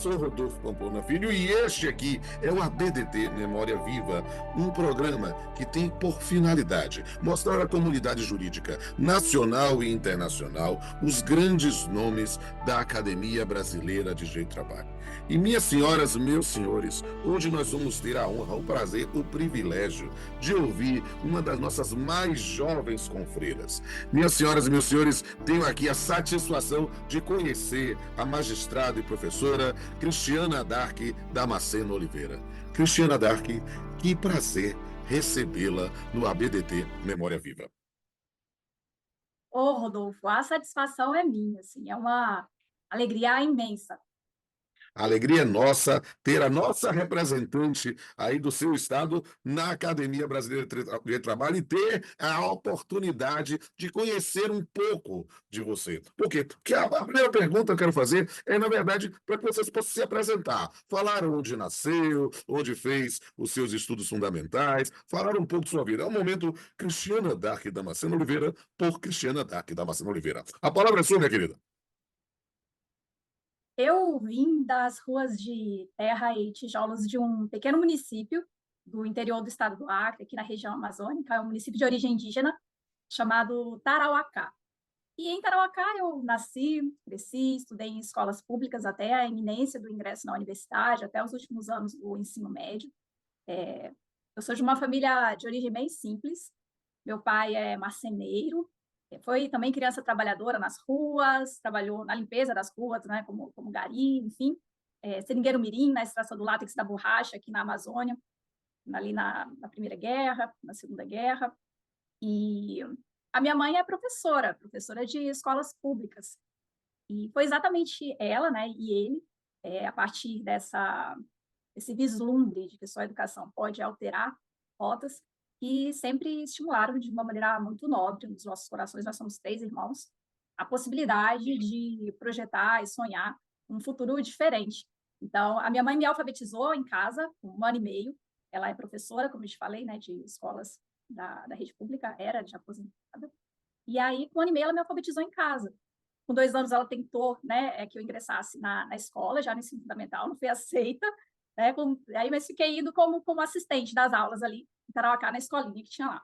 sou Rodolfo Pamplona Filho e este aqui é o ABDT Memória Viva, um programa que tem por finalidade mostrar à comunidade jurídica nacional e internacional os grandes nomes da Academia Brasileira de Direito do Trabalho. E minhas senhoras, meus senhores, hoje nós vamos ter a honra, o prazer, o privilégio de ouvir uma das nossas mais jovens confreiras. Minhas senhoras e meus senhores, tenho aqui a satisfação de conhecer a magistrada e professora Cristiana Dark Damasceno Oliveira. Cristiana Dark, que prazer recebê-la no ABDT Memória Viva. Ô, Rodolfo, a satisfação é minha, assim, é uma alegria imensa. A alegria é nossa ter a nossa representante aí do seu estado na Academia Brasileira de Trabalho e ter a oportunidade de conhecer um pouco de você. Por quê? Porque a primeira pergunta que eu quero fazer é, na verdade, para que vocês possam se apresentar. Falar onde nasceu, onde fez os seus estudos fundamentais, falar um pouco de sua vida. É um momento Cristiana Dark Damasceno Oliveira por Cristiana Dark Damasceno Oliveira. A palavra é sua, minha querida. Eu vim das ruas de terra e tijolos de um pequeno município do interior do estado do Acre, aqui na região amazônica, é um município de origem indígena chamado Tarauacá. E em Tarauacá eu nasci, cresci, estudei em escolas públicas até a iminência do ingresso na universidade, até os últimos anos do ensino médio. Eu sou de uma família de origem bem simples. Meu pai é marceneiro, foi também criança trabalhadora nas ruas, trabalhou na limpeza das ruas, né, como gari, enfim. Seringueiro mirim, na extração do látex da borracha aqui na Amazônia, ali na Primeira Guerra, na Segunda Guerra. E a minha mãe é professora, professora de escolas públicas. E foi exatamente ela, né, e ele, a partir esse vislumbre de que só a educação pode alterar rotas, e sempre estimularam de uma maneira muito nobre, nos nossos corações, nós somos três irmãos, a possibilidade de projetar e sonhar um futuro diferente. Então, a minha mãe me alfabetizou em casa, com 1 ano e meio, ela é professora, como eu te falei, né, de escolas da rede pública, era de aposentada, e aí, com 1 ano e meio, ela me alfabetizou em casa. Com 2 anos, ela tentou, né, que eu ingressasse na escola, já no ensino fundamental, não fui aceita, né, aí, mas fiquei indo como assistente das aulas ali, em Tarauacá, na escolinha que tinha lá.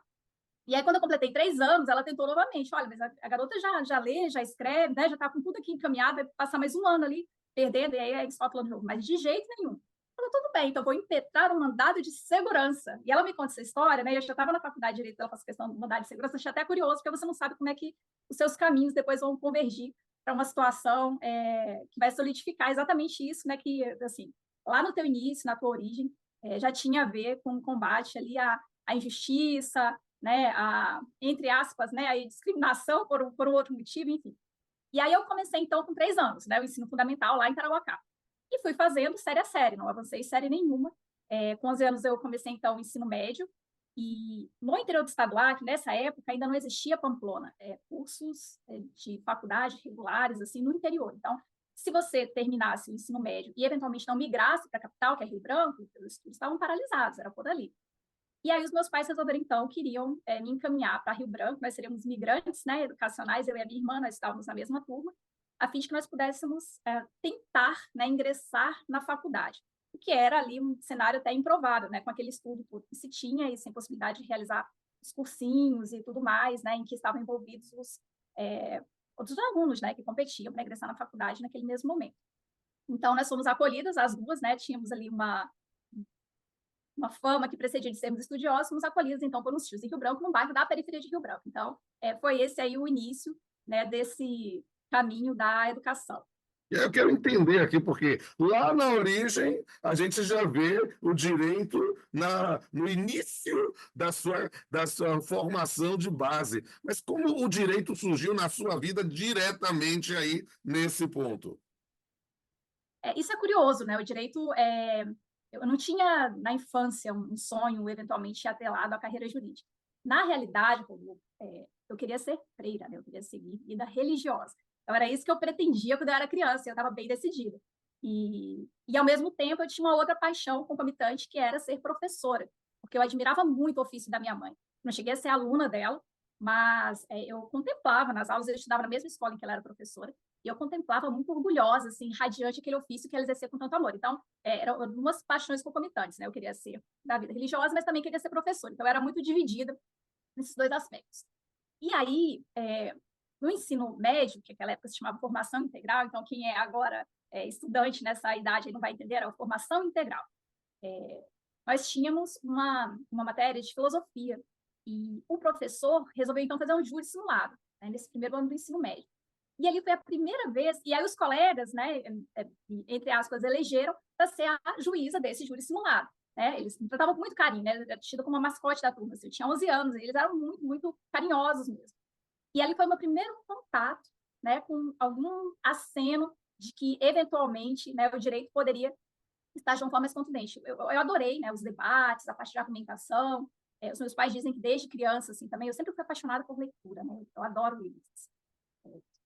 E aí, quando eu completei 3 anos, ela tentou novamente, olha, mas a garota já lê, já escreve, né, já está com tudo aqui encaminhado, vai passar mais 1 ano ali, perdendo, e aí eles falam de novo, mas de jeito nenhum. Falou, tudo bem, então vou impetrar um mandado de segurança. E ela me conta essa história, né, eu já estava na faculdade de Direito, ela faz questão do mandado de segurança, achei até curioso, porque você não sabe como é que os seus caminhos depois vão convergir para uma situação que vai solidificar exatamente isso, né, que, assim, lá no teu início, na tua origem, já tinha a ver com o combate ali à injustiça, né, entre aspas, né, a discriminação por um outro motivo, enfim. E aí eu comecei, então, com 3 anos, né, o ensino fundamental lá em Tarauacá. E fui fazendo série a série, não avancei série nenhuma. Com 11 anos eu comecei, então, o ensino médio. E no interior do estado do Acre, nessa época, ainda não existia Pamplona, cursos de faculdade regulares, assim, no interior. Então, se você terminasse o ensino médio e, eventualmente, não migrasse para a capital, que é Rio Branco, os estudos estavam paralisados, era por ali. E aí os meus pais resolveram, então, queriam me encaminhar para Rio Branco, nós seríamos migrantes, né, educacionais, eu e a minha irmã, nós estávamos na mesma turma, a fim de que nós pudéssemos tentar, né, ingressar na faculdade, o que era ali um cenário até improvável, né, com aquele estudo que se tinha e sem possibilidade de realizar os cursinhos e tudo mais, né, em que estavam envolvidos os outros alunos, né, que competiam para ingressar na faculdade naquele mesmo momento. Então, nós fomos acolhidas, as duas, né, tínhamos ali uma fama que precedia de sermos estudiosos, fomos acolhidos, então, por uns tios em Rio Branco, num bairro da periferia de Rio Branco. Então, foi esse aí o início, né, desse caminho da educação. Eu quero entender aqui, porque lá na origem a gente já vê o direito no início da sua formação de base. Mas como o direito surgiu na sua vida diretamente aí nesse ponto? Isso é curioso, né? O direito, eu não tinha na infância um sonho eventualmente atrelado à carreira jurídica. Na realidade, Rodolfo, eu queria ser freira, né? Eu queria seguir vida religiosa. Então, era isso que eu pretendia quando eu era criança, eu estava bem decidida. Ao mesmo tempo, eu tinha uma outra paixão concomitante, que era ser professora, porque eu admirava muito o ofício da minha mãe. Não cheguei a ser aluna dela, mas eu contemplava nas aulas, eu estudava na mesma escola em que ela era professora, E eu contemplava muito orgulhosa, assim, radiante aquele ofício que ela exercia com tanto amor. Então, eram duas paixões concomitantes, né? Eu queria ser da vida religiosa, mas também queria ser professora. Então, eu era muito dividida nesses dois aspectos. E aí, no ensino médio, que naquela época se chamava formação integral, então quem é agora estudante nessa idade não vai entender, era a formação integral. Nós tínhamos uma matéria de filosofia, e o professor resolveu, então, fazer um júri simulado, né, nesse primeiro ano do ensino médio. E ali foi a primeira vez, e aí os colegas, né, entre aspas, elegeram para ser a juíza desse júri simulado. Né? Eles me tratavam com muito carinho, né? Era tida como uma mascote da turma. Assim, eu tinha 11 anos, e eles eram muito, muito carinhosos mesmo. E ali foi o meu primeiro contato, né, com algum aceno de que, eventualmente, né, o direito poderia estar de uma forma mais contundente. Eu adorei, né, os debates, a parte de argumentação. Os meus pais dizem que desde criança, assim, também, eu sempre fui apaixonada por leitura, né? Eu adoro livros.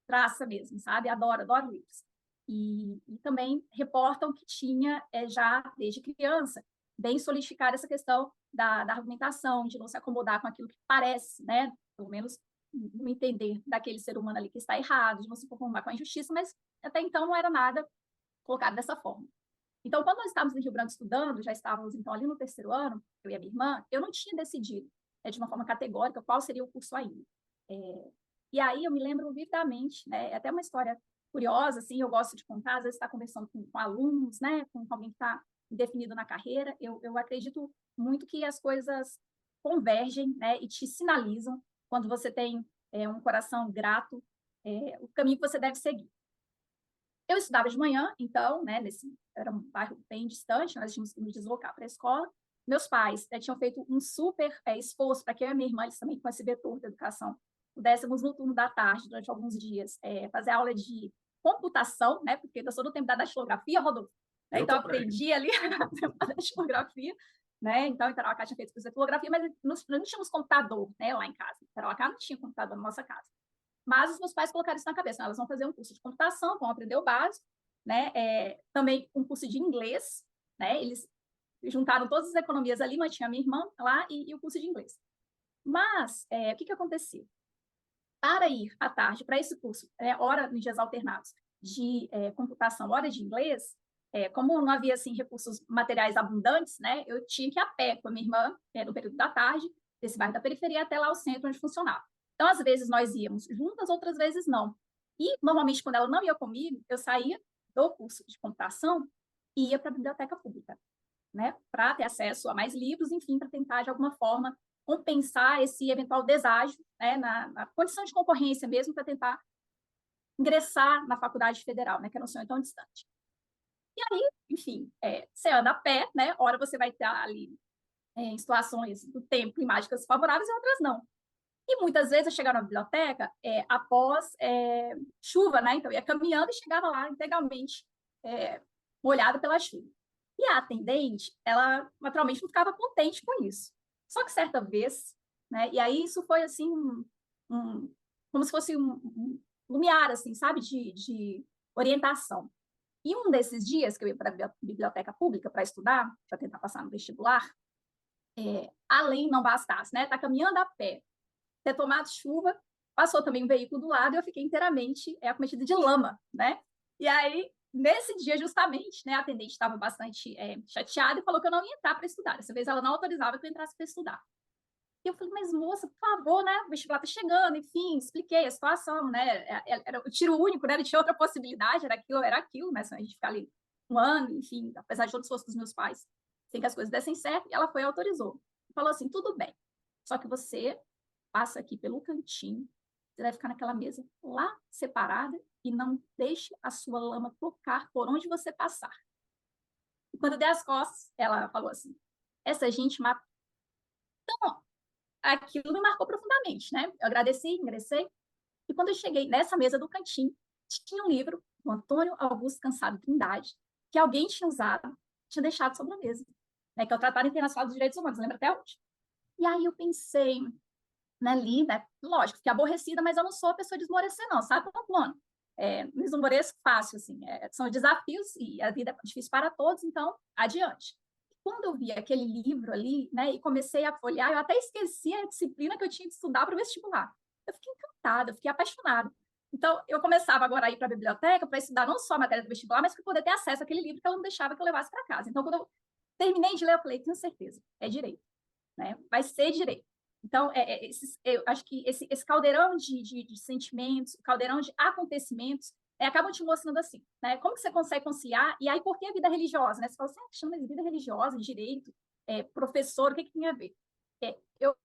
Traça mesmo, sabe? Adoro livros. E também reportam que tinha, já desde criança, bem solidificar essa questão da argumentação, de não se acomodar com aquilo que parece, né? Pelo menos no entender daquele ser humano ali que está errado, de não se conformar com a injustiça, mas até então não era nada colocado dessa forma. Então, quando nós estávamos em Rio Branco estudando, já estávamos, então, ali no terceiro ano, eu e a minha irmã, eu não tinha decidido, de uma forma categórica, qual seria o curso ainda. E aí eu me lembro vividamente, né, é até uma história curiosa, assim, eu gosto de contar, às vezes está conversando com alunos, né, com alguém que está definido na carreira, eu acredito muito que as coisas convergem, né, e te sinalizam quando você tem um coração grato, o caminho que você deve seguir. Eu estudava de manhã, então, né, era um bairro bem distante, nós tínhamos que nos deslocar para a escola. Meus pais tinham feito um super esforço para que eu e minha irmã, eles também com esse vetor da educação, pudéssemos no turno da tarde, durante alguns dias, fazer aula de computação, né, porque eu sou do tempo da datilografia, Rodolfo, né, então eu aprendi ali a datilografia, né, então a Tarauacá tinha feito curso de datilografia, mas não tínhamos computador, né, lá em casa. Tarauacá não tinha computador na nossa casa. Mas os meus pais colocaram isso na cabeça, né? Elas vão fazer um curso de computação, vão aprender o básico, né? Também um curso de inglês, né? Eles juntaram todas as economias ali, mas tinha a minha irmã lá e o curso de inglês. Mas o que acontecia? Para ir à tarde para esse curso, hora nos dias alternados de computação, hora de inglês, como não havia assim recursos materiais abundantes, né? Eu tinha que ir a pé com a minha irmã no período da tarde, desse bairro da periferia até lá ao centro onde funcionava. Então, às vezes, nós íamos juntas, outras vezes não. E, normalmente, quando ela não ia comigo, eu saía do curso de computação e ia para a biblioteca pública, né? Para ter acesso a mais livros, enfim, para tentar, de alguma forma, compensar esse eventual deságio, né? Na condição de concorrência mesmo, para tentar ingressar na faculdade federal, né? Que era um sonho tão distante. E aí, enfim, você anda a pé, né? Ora você vai estar ali em situações do tempo climáticas favoráveis e outras não. E muitas vezes eu chegava na biblioteca após chuva, né? Então eu ia caminhando e chegava lá integralmente molhada pela chuva. E a atendente, ela naturalmente não ficava contente com isso. Só que certa vez, né? E aí isso foi assim, como se fosse um lumiar, assim, sabe? De orientação. E um desses dias que eu ia para a biblioteca pública para estudar, para tentar passar no vestibular, além não bastasse, né? Tá caminhando a pé, ter tomado chuva, passou também um veículo do lado e eu fiquei inteiramente acometida de lama, né? E aí, nesse dia, justamente, né, a atendente estava bastante chateada e falou que eu não ia entrar para estudar. Dessa vez ela não autorizava que eu entrasse para estudar. E eu falei, mas moça, por favor, né? O vestibular está chegando, enfim, expliquei a situação, né? Era o tiro único, né? Não tinha outra possibilidade, era aquilo, né? Se a gente ficar ali um ano, enfim, apesar de todo o esforço dos meus pais, sem que as coisas dessem certo, e ela foi e autorizou. Falou assim, tudo bem, só que você passa aqui pelo cantinho, você vai ficar naquela mesa lá separada e não deixe a sua lama tocar por onde você passar. E quando eu dei as costas, ela falou assim, essa gente mata. Então, aquilo me marcou profundamente, né? Eu agradeci, ingressei, e quando eu cheguei nessa mesa do cantinho, tinha um livro do Antônio Augusto Cansado Trindade, que alguém tinha usado, tinha deixado sobre a mesa, né? Que é o Tratado Internacional dos Direitos Humanos, lembra até hoje. E aí eu pensei, ali, né? Lógico, fiquei aborrecida, mas eu não sou a pessoa de esmorecer, não, sabe? Não me esmoreço fácil, assim, são desafios e a vida é difícil para todos, então, adiante. Quando eu vi aquele livro ali, né, e comecei a folhear, eu até esqueci a disciplina que eu tinha que estudar para o vestibular. Eu fiquei encantada, eu fiquei apaixonada. Então, eu começava agora a ir para a biblioteca para estudar não só a matéria do vestibular, mas para poder ter acesso àquele livro que ela não deixava que eu levasse para casa. Então, quando eu terminei de ler, eu falei, tenho certeza, é direito, né? Vai ser direito. Então, eu acho que esse caldeirão de sentimentos, caldeirão de acontecimentos, acabam te mostrando assim, né? Como que você consegue conciliar? E aí, por que a vida religiosa? Né? Você fala assim, chama de vida religiosa, direito, professor, o que tem a ver? Eu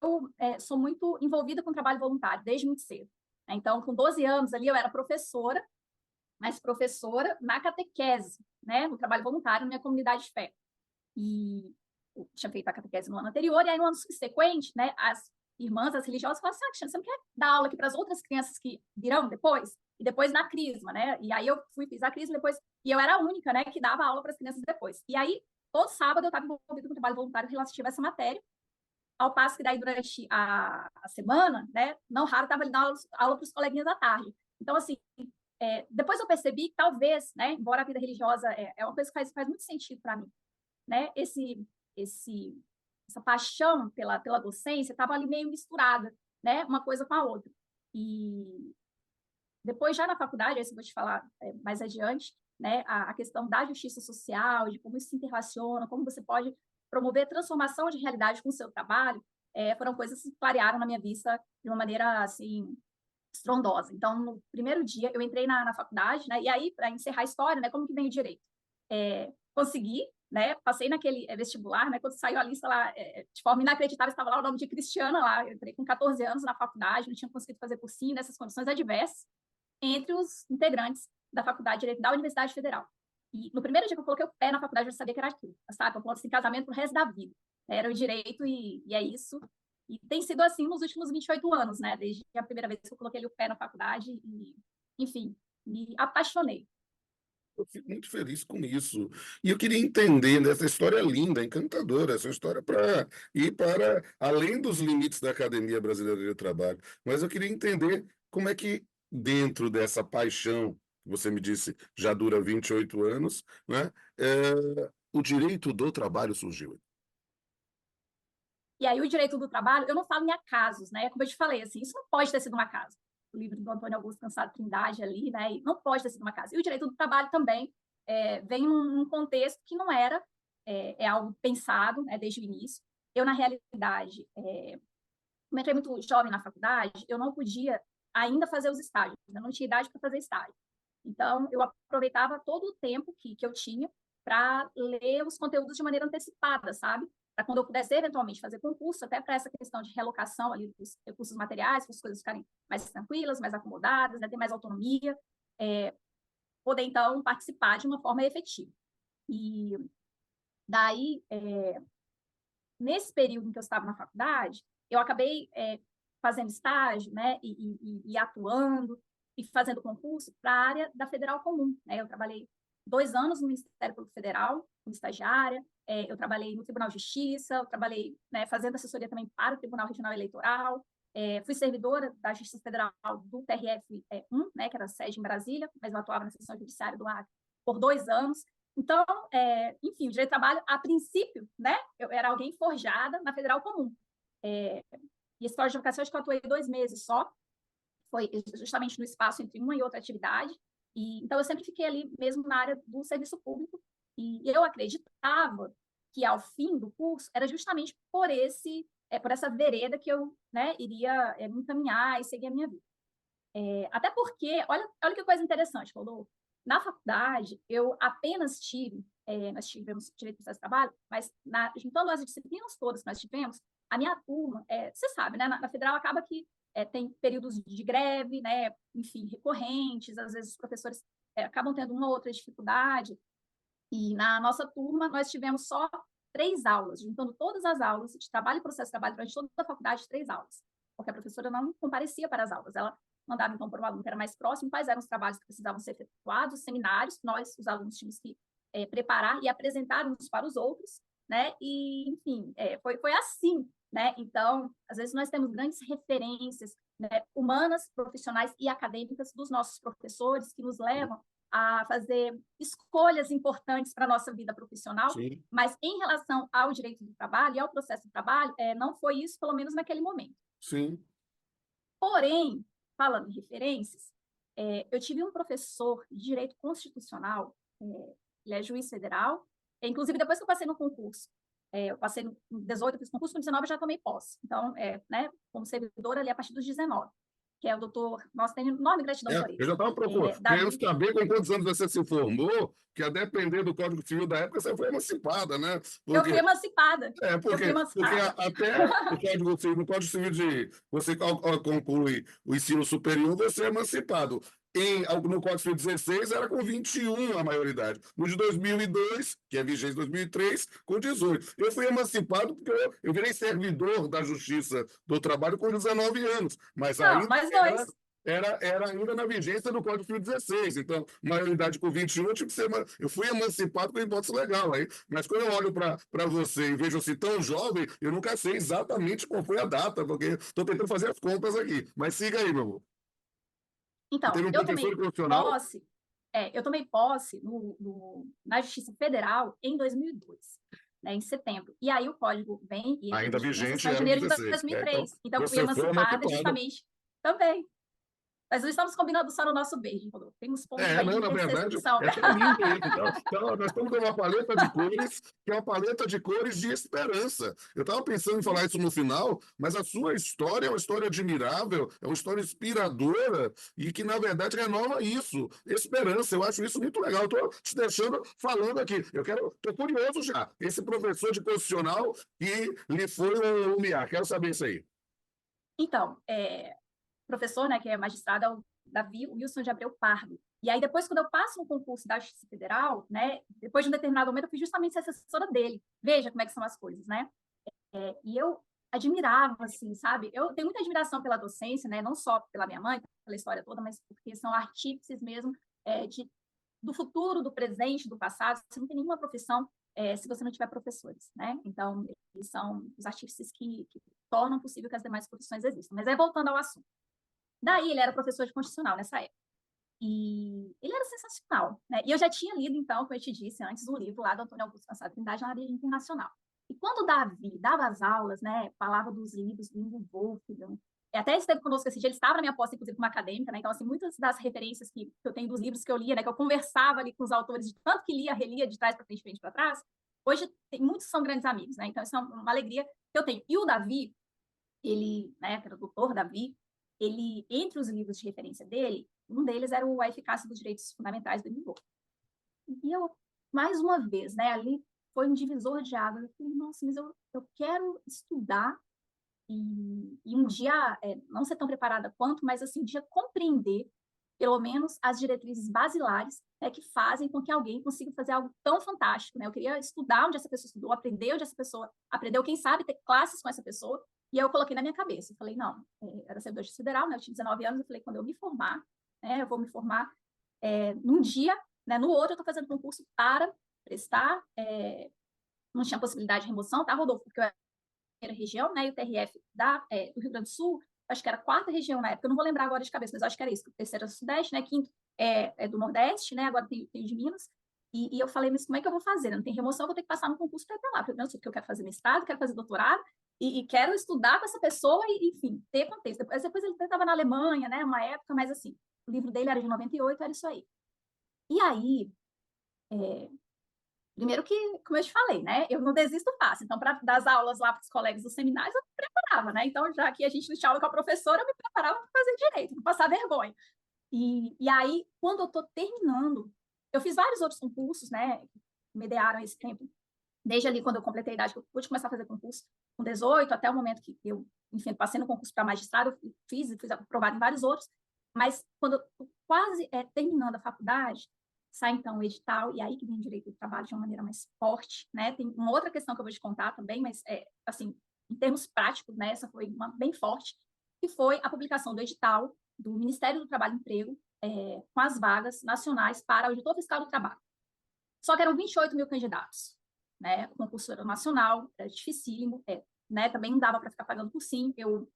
sou muito envolvida com trabalho voluntário, desde muito cedo. Então, com 12 anos ali, eu era professora, mas professora na catequese, né? No trabalho voluntário, na minha comunidade de fé. E eu tinha feito a catequese no ano anterior, e aí no ano subsequente, né, as irmãs, as religiosas, falaram assim, Cristiane, você não quer dar aula aqui para as outras crianças que virão depois? E depois na crisma, né? E aí eu fiz a crisma depois, e eu era a única, né, que dava aula para as crianças depois. E aí, todo sábado eu estava envolvida com o trabalho voluntário relativo a essa matéria, ao passo que daí durante a semana, né, não raro estava ali dando aula para os coleguinhas à tarde. Então, assim, depois eu percebi que talvez, né, embora a vida religiosa é uma coisa que faz muito sentido para mim, né, essa paixão pela docência estava ali meio misturada, né, uma coisa com a outra. E depois, já na faculdade, isso eu vou te falar mais adiante, né, a questão da justiça social, de como isso se interrelaciona, como você pode promover transformação de realidade com o seu trabalho, foram coisas que clarearam na minha vista de uma maneira, assim, estrondosa. Então, no primeiro dia, eu entrei na faculdade, né, e aí, para encerrar a história, né, como que vem o direito? Consegui, né, passei naquele vestibular, né, quando saiu a lista lá, de forma inacreditável, estava lá o nome de Cristiana lá, eu entrei com 14 anos na faculdade, não tinha conseguido fazer cursinho nessas condições adversas, entre os integrantes da Faculdade de Direito da Universidade Federal. E no primeiro dia que eu coloquei o pé na faculdade, eu já sabia que era aquilo, sabe? Eu assim, casamento pro resto da vida. Era o direito e é isso. E tem sido assim nos últimos 28 anos, né? Desde a primeira vez que eu coloquei o pé na faculdade e, enfim, me apaixonei. Eu fico muito feliz com isso. E eu queria entender nessa história linda, encantadora, essa história para ir para além dos limites da Academia Brasileira de Trabalho. Mas eu queria entender como é que, dentro dessa paixão, que você me disse, já dura 28 anos, né, o direito do trabalho surgiu. E aí o direito do trabalho, eu não falo em acasos, né? Como eu te falei, assim, isso não pode ter sido um acaso. O livro do Antônio Augusto Cansado Trindade ali, né? E não pode ter sido um acaso. E o direito do trabalho também vem num contexto que não era algo pensado, né, desde o início. Eu, na realidade, como entrei muito jovem na faculdade, eu não podia ainda fazer os estágios, eu não tinha idade para fazer estágio. Então, eu aproveitava todo o tempo que eu tinha para ler os conteúdos de maneira antecipada, sabe? Para quando eu pudesse eventualmente fazer concurso, até para essa questão de relocação ali dos recursos materiais, para as coisas ficarem mais tranquilas, mais acomodadas, né, ter mais autonomia, poder então participar de uma forma efetiva. E daí, nesse período em que eu estava na faculdade, eu acabei fazendo estágio, né, e atuando e fazendo concurso para a área da Federal Comum, né? Eu trabalhei 2 anos no Ministério Público Federal, como estagiária, eu trabalhei no Tribunal de Justiça, eu trabalhei, né, fazendo assessoria também para o Tribunal Regional Eleitoral, fui servidora da Justiça Federal do TRF-1, né, que era a sede em Brasília, mas eu atuava na seção judiciária do Acre por 2 anos. Então, enfim, o direito do trabalho, a princípio, né, eu era alguém forjada na Federal Comum. E esse escola de advocacia, acho que eu atuei 2 meses só, foi justamente no espaço entre uma e outra atividade. E, então, eu sempre fiquei ali mesmo na área do serviço público, e eu acreditava que, ao fim do curso, era justamente por essa vereda que eu, né, iria me encaminhar e seguir a minha vida. Até porque, olha que coisa interessante, Rodolfo. Na faculdade, eu apenas nós tivemos direito de processo de trabalho, mas juntando as disciplinas todas que nós tivemos, a minha turma, você sabe, né, na Federal acaba que tem períodos de greve, né, enfim, recorrentes, às vezes os professores acabam tendo uma ou outra dificuldade, e na nossa turma nós tivemos só 3 aulas, juntando todas as aulas de trabalho e processo de trabalho durante toda a faculdade, 3 aulas, porque a professora não comparecia para as aulas, ela mandava então para o aluno que era mais próximo quais eram os trabalhos que precisavam ser efetuados, os seminários que nós, os alunos, tínhamos que preparar e apresentar uns para os outros, né? E, enfim, foi assim, né? Então, às vezes nós temos grandes referências, né, humanas, profissionais e acadêmicas dos nossos professores que nos levam a fazer escolhas importantes para a nossa vida profissional, Sim, mas em relação ao direito do trabalho e ao processo de trabalho, não foi isso, pelo menos naquele momento. sim. Porém, falando em referências, eu tive um professor de direito constitucional, ele é juiz federal, inclusive depois que eu passei no concurso, eu passei no 18, eu fiz concurso, no 19 eu já tomei posse. Então, né, como servidora ali a partir dos 19, que é o doutor, nossa, tem enorme gratidão por ele. Eu já estava procurando, querendo saber com quantos anos você se formou, que a depender do Código Civil da época, você foi emancipada, né? Eu fui emancipada. Porque até o Código Civil, no Código Civil de você conclui o ensino superior, você é emancipado. No Código Civil 16 era com 21 a maioridade. No de 2002, que é vigente 2003, com 18. Eu fui emancipado porque eu virei servidor da Justiça do Trabalho com 19 anos. Mas Não, ainda mais dois. era ainda na vigência do Código Civil 16. Então, maioridade com 21, eu fui emancipado com hipótese legal aí. Mas quando eu olho para você e vejo assim tão jovem, eu nunca sei exatamente qual foi a data, porque estou tentando fazer as contas aqui. Mas siga aí, meu amor. Então, teve um eu professor tomei constitucional. posse, eu tomei posse na Justiça Federal em 2002, né, em setembro. E aí o código vem e Ainda vigente em era janeiro de 16. 2003. Então, eu fui você foi emancipada emancipado. justamente também. Mas não estamos combinando só no nosso beijo, Rodolfo. Temos pontos aí Não, de na verdade, intersecção. é tão lindo isso. Então, nós estamos com uma paleta de cores, que é uma paleta de cores de esperança. Eu estava pensando em falar isso no final, mas a sua história é uma história admirável, é uma história inspiradora e que, na verdade, renova isso, esperança. Eu acho isso muito legal. Estou te deixando falando aqui. Estou curioso já. Esse professor de constitucional que lhe foi um lumiar. Quero saber isso aí. Então, professor, né, que é magistrado, é o Davi Wilson de Abreu Pardo. E aí, depois, quando eu passo no concurso da Justiça Federal, né, depois de um determinado momento, eu fui justamente ser assessora dele. Veja como é que são as coisas, né? E eu admirava, assim, sabe? Eu tenho muita admiração pela docência, né? Não só pela minha mãe, pela história toda, mas porque são artífices mesmo do futuro, do presente, do passado. Você não tem nenhuma profissão se você não tiver professores, né? Então, eles são os artífices que tornam possível que as demais profissões existam. Mas voltando ao assunto. Daí, ele era professor de constitucional nessa época. E ele era sensacional, né? E eu já tinha lido, então, como eu te disse antes, um livro lá do Antônio Augusto Cansado Trindade na área internacional. E quando o Davi dava as aulas, né, falava dos livros do Ingo Wolfgang, até esteve conosco esse dia, ele estava na minha posse, inclusive, como acadêmica, né? Então, assim, muitas das referências que eu tenho dos livros que eu lia, né, que eu conversava ali com os autores, de tanto que lia, relia, de trás para frente para trás, hoje muitos são grandes amigos, né? Então, isso é uma alegria que eu tenho. E o Davi, ele, né, que era o doutor Davi, ele, entre os livros de referência dele, um deles era A Eficácia dos Direitos Fundamentais do Ingo. E eu, mais uma vez, né, ali foi um divisor de águas. Eu falei, nossa, mas eu quero estudar e um dia, não ser tão preparada quanto, mas assim, um dia compreender, pelo menos, as diretrizes basilares, né, que fazem com que alguém consiga fazer algo tão fantástico, né? Eu queria estudar onde essa pessoa estudou, aprender onde essa pessoa aprendeu, quem sabe ter classes com essa pessoa, e aí eu coloquei na minha cabeça. Eu falei, não, era servidor de federal, né? Eu tinha 19 anos, eu falei, quando eu me formar, né, eu vou me formar num dia, né, no outro eu estou fazendo concurso para prestar, não tinha possibilidade de remoção, tá, Rodolfo? Porque eu era região, né, e o TRF do Rio Grande do Sul, acho que era a quarta região na época, eu não vou lembrar agora de cabeça, mas acho que era isso, o terceiro é do Sudeste, né, quinto é do Nordeste, né, agora tem de Minas, e eu falei, mas como é que eu vou fazer? Não tem remoção, eu vou ter que passar no concurso para ir para lá, porque eu quero fazer mestrado, quero fazer doutorado, e quero estudar com essa pessoa, e, enfim, ter contexto. Depois ele estava na Alemanha, né, uma época, mas assim, o livro dele era de 98, era isso aí. E aí, primeiro que, como eu te falei, né, eu não desisto fácil. Então, para dar as aulas lá para os colegas dos seminários, eu me preparava, né? Então, já que a gente não tinha aula com a professora, eu me preparava para fazer direito, para passar vergonha. E aí, quando eu estou terminando, eu fiz vários outros concursos, né, que mediaram esse tempo. Desde ali, quando eu completei a idade, que eu pude começar a fazer concurso com 18, até o momento que eu, enfim, passei no concurso para magistrado, eu fui aprovada em vários outros. Mas, quando eu estou quase terminando a faculdade, sai, então, o edital, e aí que vem o direito do trabalho de uma maneira mais forte, né? Tem uma outra questão que eu vou te contar também, mas, assim, em termos práticos, né, essa foi uma bem forte, que foi a publicação do edital do Ministério do Trabalho e Emprego, com as vagas nacionais para auditor fiscal do trabalho. Só que eram 28 mil candidatos, né? O concurso era nacional, era dificílimo, né? Também não dava para ficar pagando por sim. Eu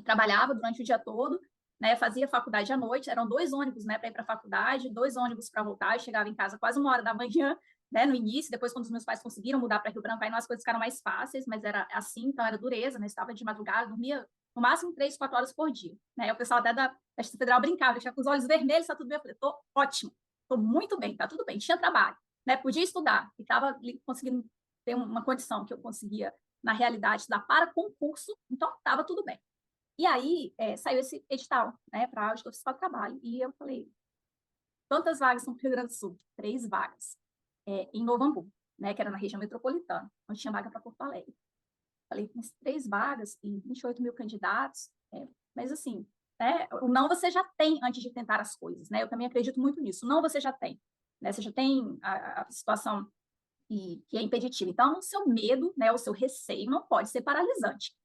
trabalhava durante o dia todo, né, fazia faculdade à noite, eram 2 ônibus, né, para ir para a faculdade, 2 ônibus para voltar, eu chegava em casa quase 1 hora da manhã, né, no início, depois quando os meus pais conseguiram mudar para Rio Branco, aí as coisas ficaram mais fáceis, mas era assim, então era dureza, né, estava de madrugada, dormia no máximo 3, 4 horas por dia, né? O pessoal até da Justiça Federal brincava, deixava com os olhos vermelhos, tá tudo bem. Eu falei, tô ótimo, tô muito bem, tá tudo bem, tinha trabalho, né? Podia estudar, e estava conseguindo ter uma condição que eu conseguia, na realidade, estudar para concurso, então estava tudo bem. E aí, saiu esse edital, né, para auditor fiscal do trabalho, e eu falei, quantas vagas são para o Rio Grande do Sul? 3 vagas, em Novo Hamburgo, né, que era na região metropolitana, onde tinha vaga para Porto Alegre. Falei, mas 3 vagas e 28 mil candidatos, mas assim, né, o não você já tem antes de tentar as coisas, né? Eu também acredito muito nisso. O não você já tem, né? Você já tem a situação que é impeditiva. Então, o seu medo, né, o seu receio não pode ser paralisante.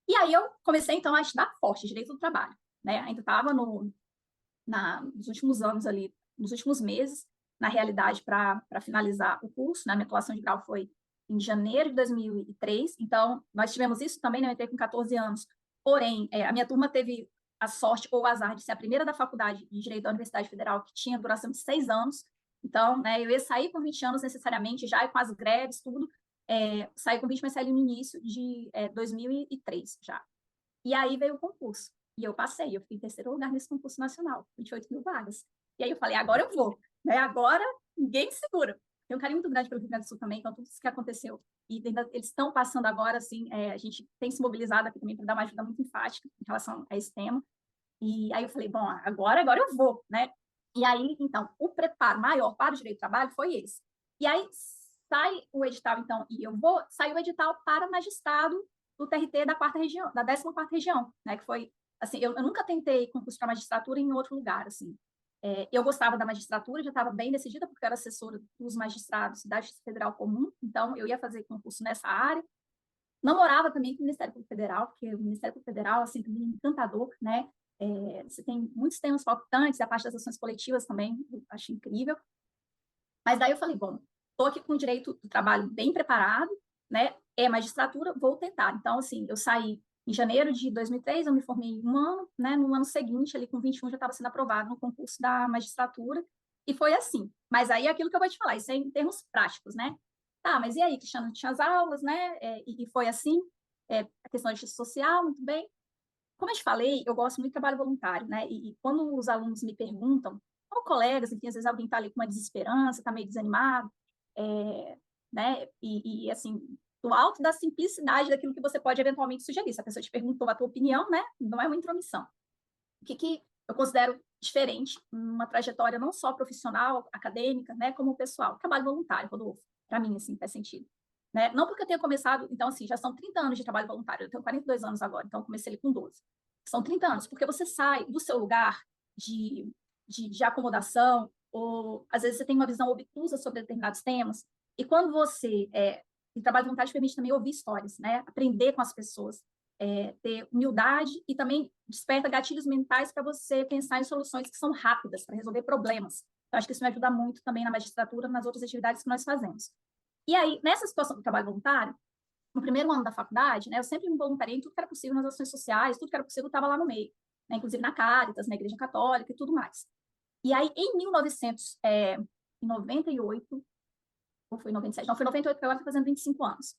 E aí eu comecei, então, a estudar forte direito do trabalho, né? Ainda estava nos últimos anos ali, nos últimos meses, na realidade, para finalizar o curso, né? Minha atuação de grau foi em janeiro de 2003, então nós tivemos isso também, né? Eu entrei com 14 anos, porém, a minha turma teve a sorte ou o azar de ser a primeira da faculdade de Direito da Universidade Federal que tinha duração de 6 anos, então, né, eu ia sair com 20 anos necessariamente, já com as greves, tudo, saí com 20, mas saí no início de 2003 já. E aí veio o concurso. E eu passei, eu fiquei em terceiro lugar nesse concurso nacional, 28 mil vagas. E aí eu falei, agora eu vou, né? Agora ninguém me segura. Tenho um carinho muito grande pelo Rio Grande do Sul também, então tudo isso que aconteceu. E ainda, eles estão passando agora, assim, a gente tem se mobilizado aqui também para dar uma ajuda muito enfática em relação a esse tema. E aí eu falei, bom, agora eu vou, né? E aí, então, o preparo maior para o direito do trabalho foi esse. E aí sai o edital, então, e eu vou, sai o edital para magistrado do TRT da quarta região, da 14ª região, né? Que foi, assim, eu nunca tentei concurso para magistratura em outro lugar, assim. Eu gostava da magistratura, já estava bem decidida, porque eu era assessora dos magistrados da Justiça Federal Comum, então eu ia fazer concurso nessa área. Namorava também com o Ministério Público Federal, porque o Ministério Público Federal, assim, também é encantador, né? Você tem muitos temas palpitantes, a parte das ações coletivas também, eu acho incrível. Mas daí eu falei, bom, estou aqui com o direito do trabalho bem preparado, né? Magistratura, vou tentar. Então, assim, eu saí em janeiro de 2003, eu me formei em um ano, né? No ano seguinte, ali com 21, já estava sendo aprovado no concurso da magistratura, e foi assim. Mas aí é aquilo que eu vou te falar, isso é em termos práticos, né? Tá, mas e aí, Cristiano, tinha as aulas, né? E foi assim, a questão de justiça social, muito bem. Como eu te falei, eu gosto muito de trabalho voluntário, né? E quando os alunos me perguntam, ou colegas, enfim, às vezes alguém está ali com uma desesperança, está meio desanimado, né? E, assim, do alto da simplicidade daquilo que você pode eventualmente sugerir. Se a pessoa te perguntou a tua opinião, né? Não é uma intromissão. O que eu considero diferente, uma trajetória não só profissional, acadêmica, né? Como pessoal. Trabalho voluntário, Rodolfo, para mim, assim, faz sentido. Né? Não porque eu tenha começado, então, assim, já são 30 anos de trabalho voluntário, eu tenho 42 anos agora, então eu comecei ali com 12. São 30 anos, porque você sai do seu lugar de acomodação, ou às vezes você tem uma visão obtusa sobre determinados temas, e quando você, o trabalho voluntário permite também ouvir histórias, né? Aprender com as pessoas, ter humildade e também desperta gatilhos mentais para você pensar em soluções que são rápidas, para resolver problemas. Então, acho que isso me ajuda muito também na magistratura, nas outras atividades que nós fazemos. E aí, nessa situação do trabalho voluntário, no primeiro ano da faculdade, né, eu sempre me voluntariei em tudo que era possível nas ações sociais, tudo que era possível estava lá no meio, né, inclusive na Caritas, na Igreja Católica e tudo mais. E aí, em 1998, ou foi 97, não, foi 98, porque agora estou fazendo 25 anos,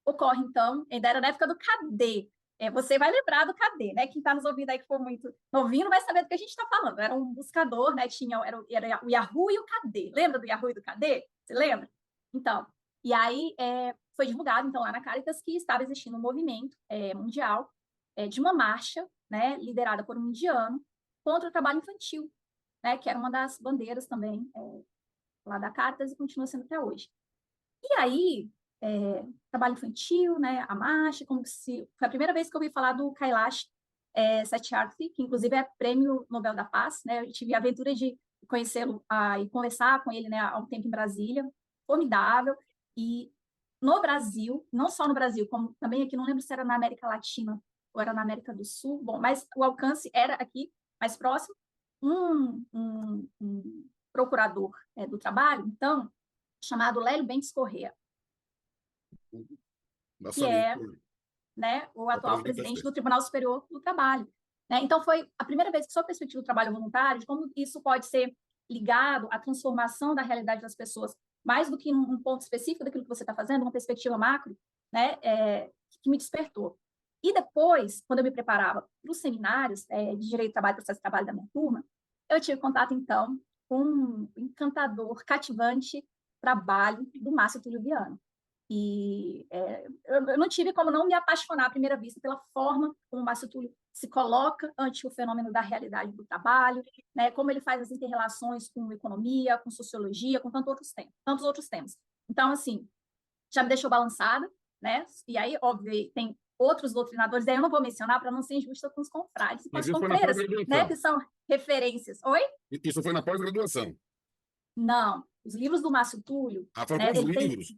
ocorre, então, ainda era na época do CADE. Você vai lembrar do CADE, né? Quem está nos ouvindo aí que for muito novinho não vai saber do que a gente está falando. Era um buscador, né? Era o Yahoo e o CADE. Lembra do Yahoo e do CADE? Você lembra? Então, e aí foi divulgado, então, lá na Caritas, que estava existindo um movimento mundial de uma marcha, né? Liderada por um indiano, contra o trabalho infantil, né? Que era uma das bandeiras também lá da Caritas e continua sendo até hoje. E aí, trabalho infantil, né, a marcha, como se foi a primeira vez que eu ouvi falar do Kailash Satyarthi, que inclusive é prêmio Nobel da Paz, né? Eu tive a aventura de conhecê-lo e conversar com ele, né, há um tempo em Brasília, formidável. E no Brasil, não só no Brasil, como também aqui, não lembro se era na América Latina ou era na América do Sul, bom, mas o alcance era aqui mais próximo, um procurador do trabalho, então, chamado Lélio Bentes Corrêa, Nosso que é, amigo, né, o atual apresenta presidente você. do Tribunal Superior do Trabalho. Né? Então, foi a primeira vez que, sob a perspectiva do trabalho voluntário, de como isso pode ser ligado à transformação da realidade das pessoas, mais do que um ponto específico daquilo que você está fazendo, uma perspectiva macro, né, que me despertou. E depois, quando eu me preparava para os seminários de Direito do Trabalho, Processo de Trabalho da minha turma, eu tive contato, então, com um encantador, cativante trabalho do Márcio Túlio Viana. E eu não tive como não me apaixonar à primeira vista pela forma como o Márcio Túlio se coloca ante o fenômeno da realidade do trabalho, né, como ele faz as interrelações com economia, com sociologia, com tantos outros temas. Então, assim, já me deixou balançada, né? E aí, óbvio, tem outros doutrinadores, aí eu não vou mencionar para não ser injusta com os confrades e com Mas as isso foi na confreiras, né, pós-graduação. que são referências. Oi? Isso foi na pós-graduação. Não, os livros do Márcio Túlio, Ah, foram né, com os ele tem livros.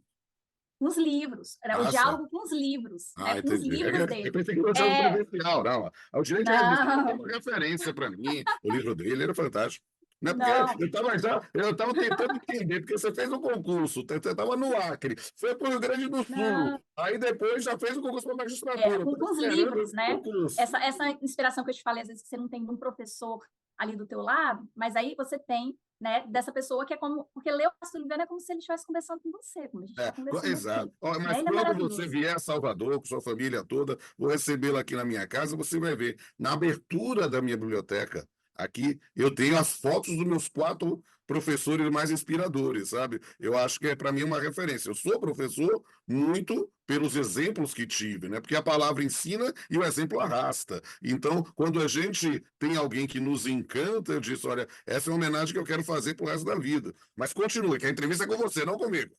uns livros, né, o Ah, certo. diálogo com os livros, né, Ah, com os entendi. livros Eu dele. pensei que fosse algo É, presencial, não. O direito é não, uma referência para mim. O livro dele era fantástico. Não é porque não, eu estava tentando entender, porque você fez um concurso, você estava no Acre, foi para o Rio Grande do Sul, não. aí depois já fez o concurso para magistratura. Eu tô Com os esperando livros, esse né? concurso. Essa inspiração que eu te falei, às vezes que você não tem um professor ali do teu lado, mas aí você tem, né, dessa pessoa que é como, porque ler o Márcio Oliveira é como se ele estivesse conversando com você, como a gente está conversando Exato. aqui, Ó, mas né? Ele é quando você maravilhoso. vier a Salvador, com sua família toda, vou recebê-la aqui na minha casa, você vai ver. Na abertura da minha biblioteca, aqui, eu tenho as fotos dos meus 4 professores mais inspiradores, sabe? Eu acho que para mim uma referência. Eu sou professor muito pelos exemplos que tive, né? Porque a palavra ensina e o exemplo arrasta. Então, quando a gente tem alguém que nos encanta, eu disse, olha, essa é uma homenagem que eu quero fazer pro resto da vida. Mas continue, que a entrevista é com você, não comigo.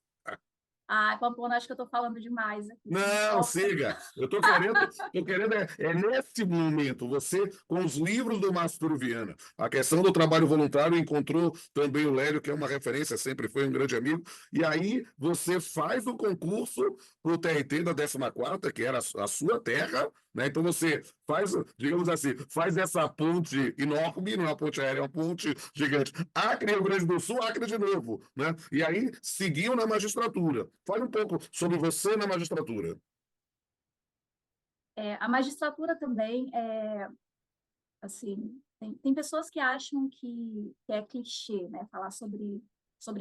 Ah, Pamplona, acho que eu estou falando demais aqui. Não, Nossa, siga. Eu tô querendo nesse momento, você com os livros do Mastro Viana. A questão do trabalho voluntário encontrou também o Lélio, que é uma referência, sempre foi um grande amigo. E aí você faz o concurso para o TRT da 14ª, que era a sua terra, né? Então você faz, digamos assim, faz essa ponte enorme, não é uma ponte aérea, é uma ponte gigante. Acre, Rio Grande do Sul, Acre de novo, né? E aí seguiu na magistratura. Fale um pouco sobre você na magistratura. a magistratura também, assim, tem pessoas que acham que é clichê, né? Falar sobre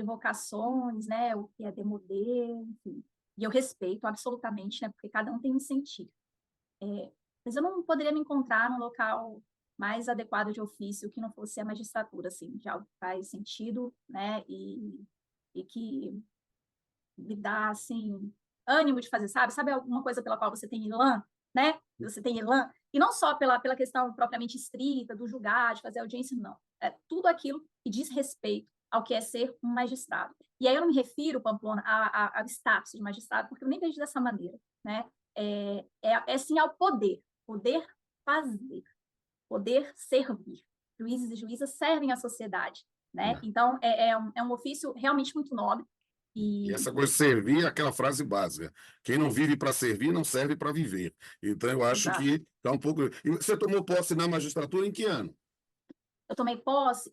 vocações, né? O que é demodê, enfim. E eu respeito absolutamente, né? Porque cada um tem um sentido. Mas eu não poderia me encontrar num local mais adequado de ofício que não fosse a magistratura, assim, de algo que faz sentido, né? E que me dá, assim, ânimo de fazer, sabe? Sabe alguma coisa pela qual você tem elan, né? Você tem elan, e não só pela questão propriamente estrita, do julgar, de fazer audiência, não. É tudo aquilo que diz respeito ao que é ser um magistrado. E aí eu não me refiro, Pamplona, ao status de magistrado, porque eu nem vejo dessa maneira, né? Sim ao poder fazer, poder servir. Juízes e juízas servem à sociedade, né? Né? Então, é um ofício realmente muito nobre, E e essa coisa de servir é aquela frase básica. Quem não vive para servir, não serve para viver. Então, eu acho exato. que está um pouco. E você tomou posse na magistratura em que ano? Eu tomei posse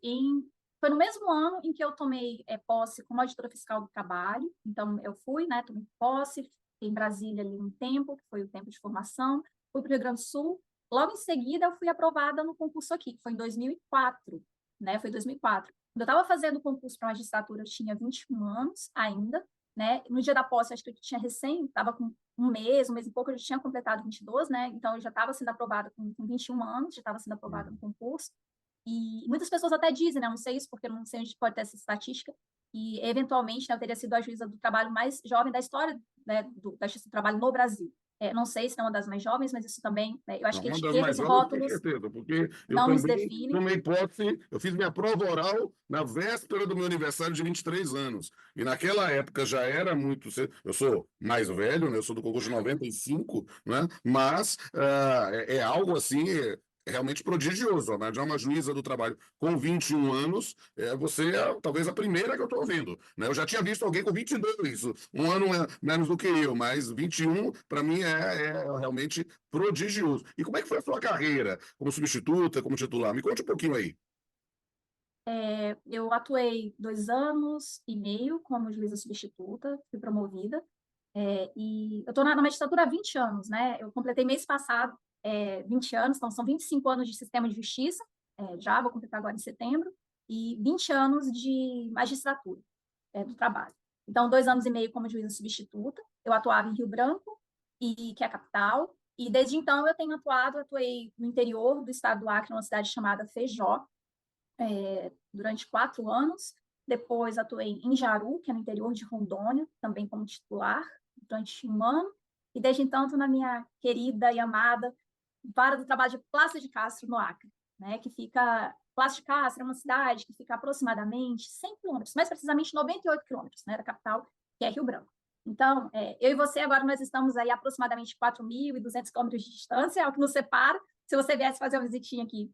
foi no mesmo ano em que eu tomei posse como auditora fiscal do trabalho. Então, eu fui, né, tomei posse, fiquei em Brasília ali um tempo, que foi o tempo de formação, fui para o Rio Grande do Sul. Logo em seguida, eu fui aprovada no concurso aqui, que foi em 2004, né, foi 2004. Quando eu estava fazendo o concurso para magistratura, eu tinha 21 anos ainda, né, no dia da posse, acho que eu tinha estava com um mês e pouco, eu já tinha completado 22, né, então eu já estava sendo aprovada com 21 anos, já estava sendo aprovada no concurso. E muitas pessoas até dizem, né, não sei isso porque eu não sei onde pode ter essa estatística, e eventualmente, né, eu teria sido a juíza do trabalho mais jovem da história, né, da justiça do trabalho no Brasil. Não sei se é uma das mais jovens, mas isso também, né, eu acho Não, que uma das etiquetas mais e jovens, com rótulos certeza, porque eu não nos também definem. tomei posse, eu fiz minha prova oral na véspera do meu aniversário de 23 anos. E naquela época já era muito cedo. Eu sou mais velho, né? Eu sou do concurso de 95, né? Mas é algo assim. Realmente prodigioso, né? De uma juíza do trabalho com 21 anos, você é talvez a primeira que eu estou vendo, né? Eu já tinha visto alguém com 22, um ano menos do que eu, mas 21 para mim é realmente prodigioso. E como é que foi a sua carreira como substituta, como titular? Me conte um pouquinho aí. Eu atuei 2 anos e meio como juíza substituta, fui promovida, e eu estou na magistratura há 20 anos, né? Eu completei mês passado 20 anos, então são 25 anos de sistema de justiça, já vou completar agora em setembro, e 20 anos de magistratura do trabalho. Então, 2 anos e meio como juíza substituta, eu atuava em Rio Branco, que é a capital, E desde então eu tenho atuei no interior do estado do Acre, numa cidade chamada Feijó, durante 4 anos. Depois atuei em Jaru, que é no interior de Rondônia, também como titular, durante 1 ano. E desde então estou na minha querida e amada vara do trabalho de Plácido de Castro, no Acre, né, que fica... Plácido de Castro é uma cidade que fica aproximadamente 100 quilômetros, mais precisamente 98 quilômetros, né, da capital, que é Rio Branco. Então, eu e você agora nós estamos aí aproximadamente 4.200 quilômetros de distância, é o que nos separa. Se você viesse fazer uma visitinha aqui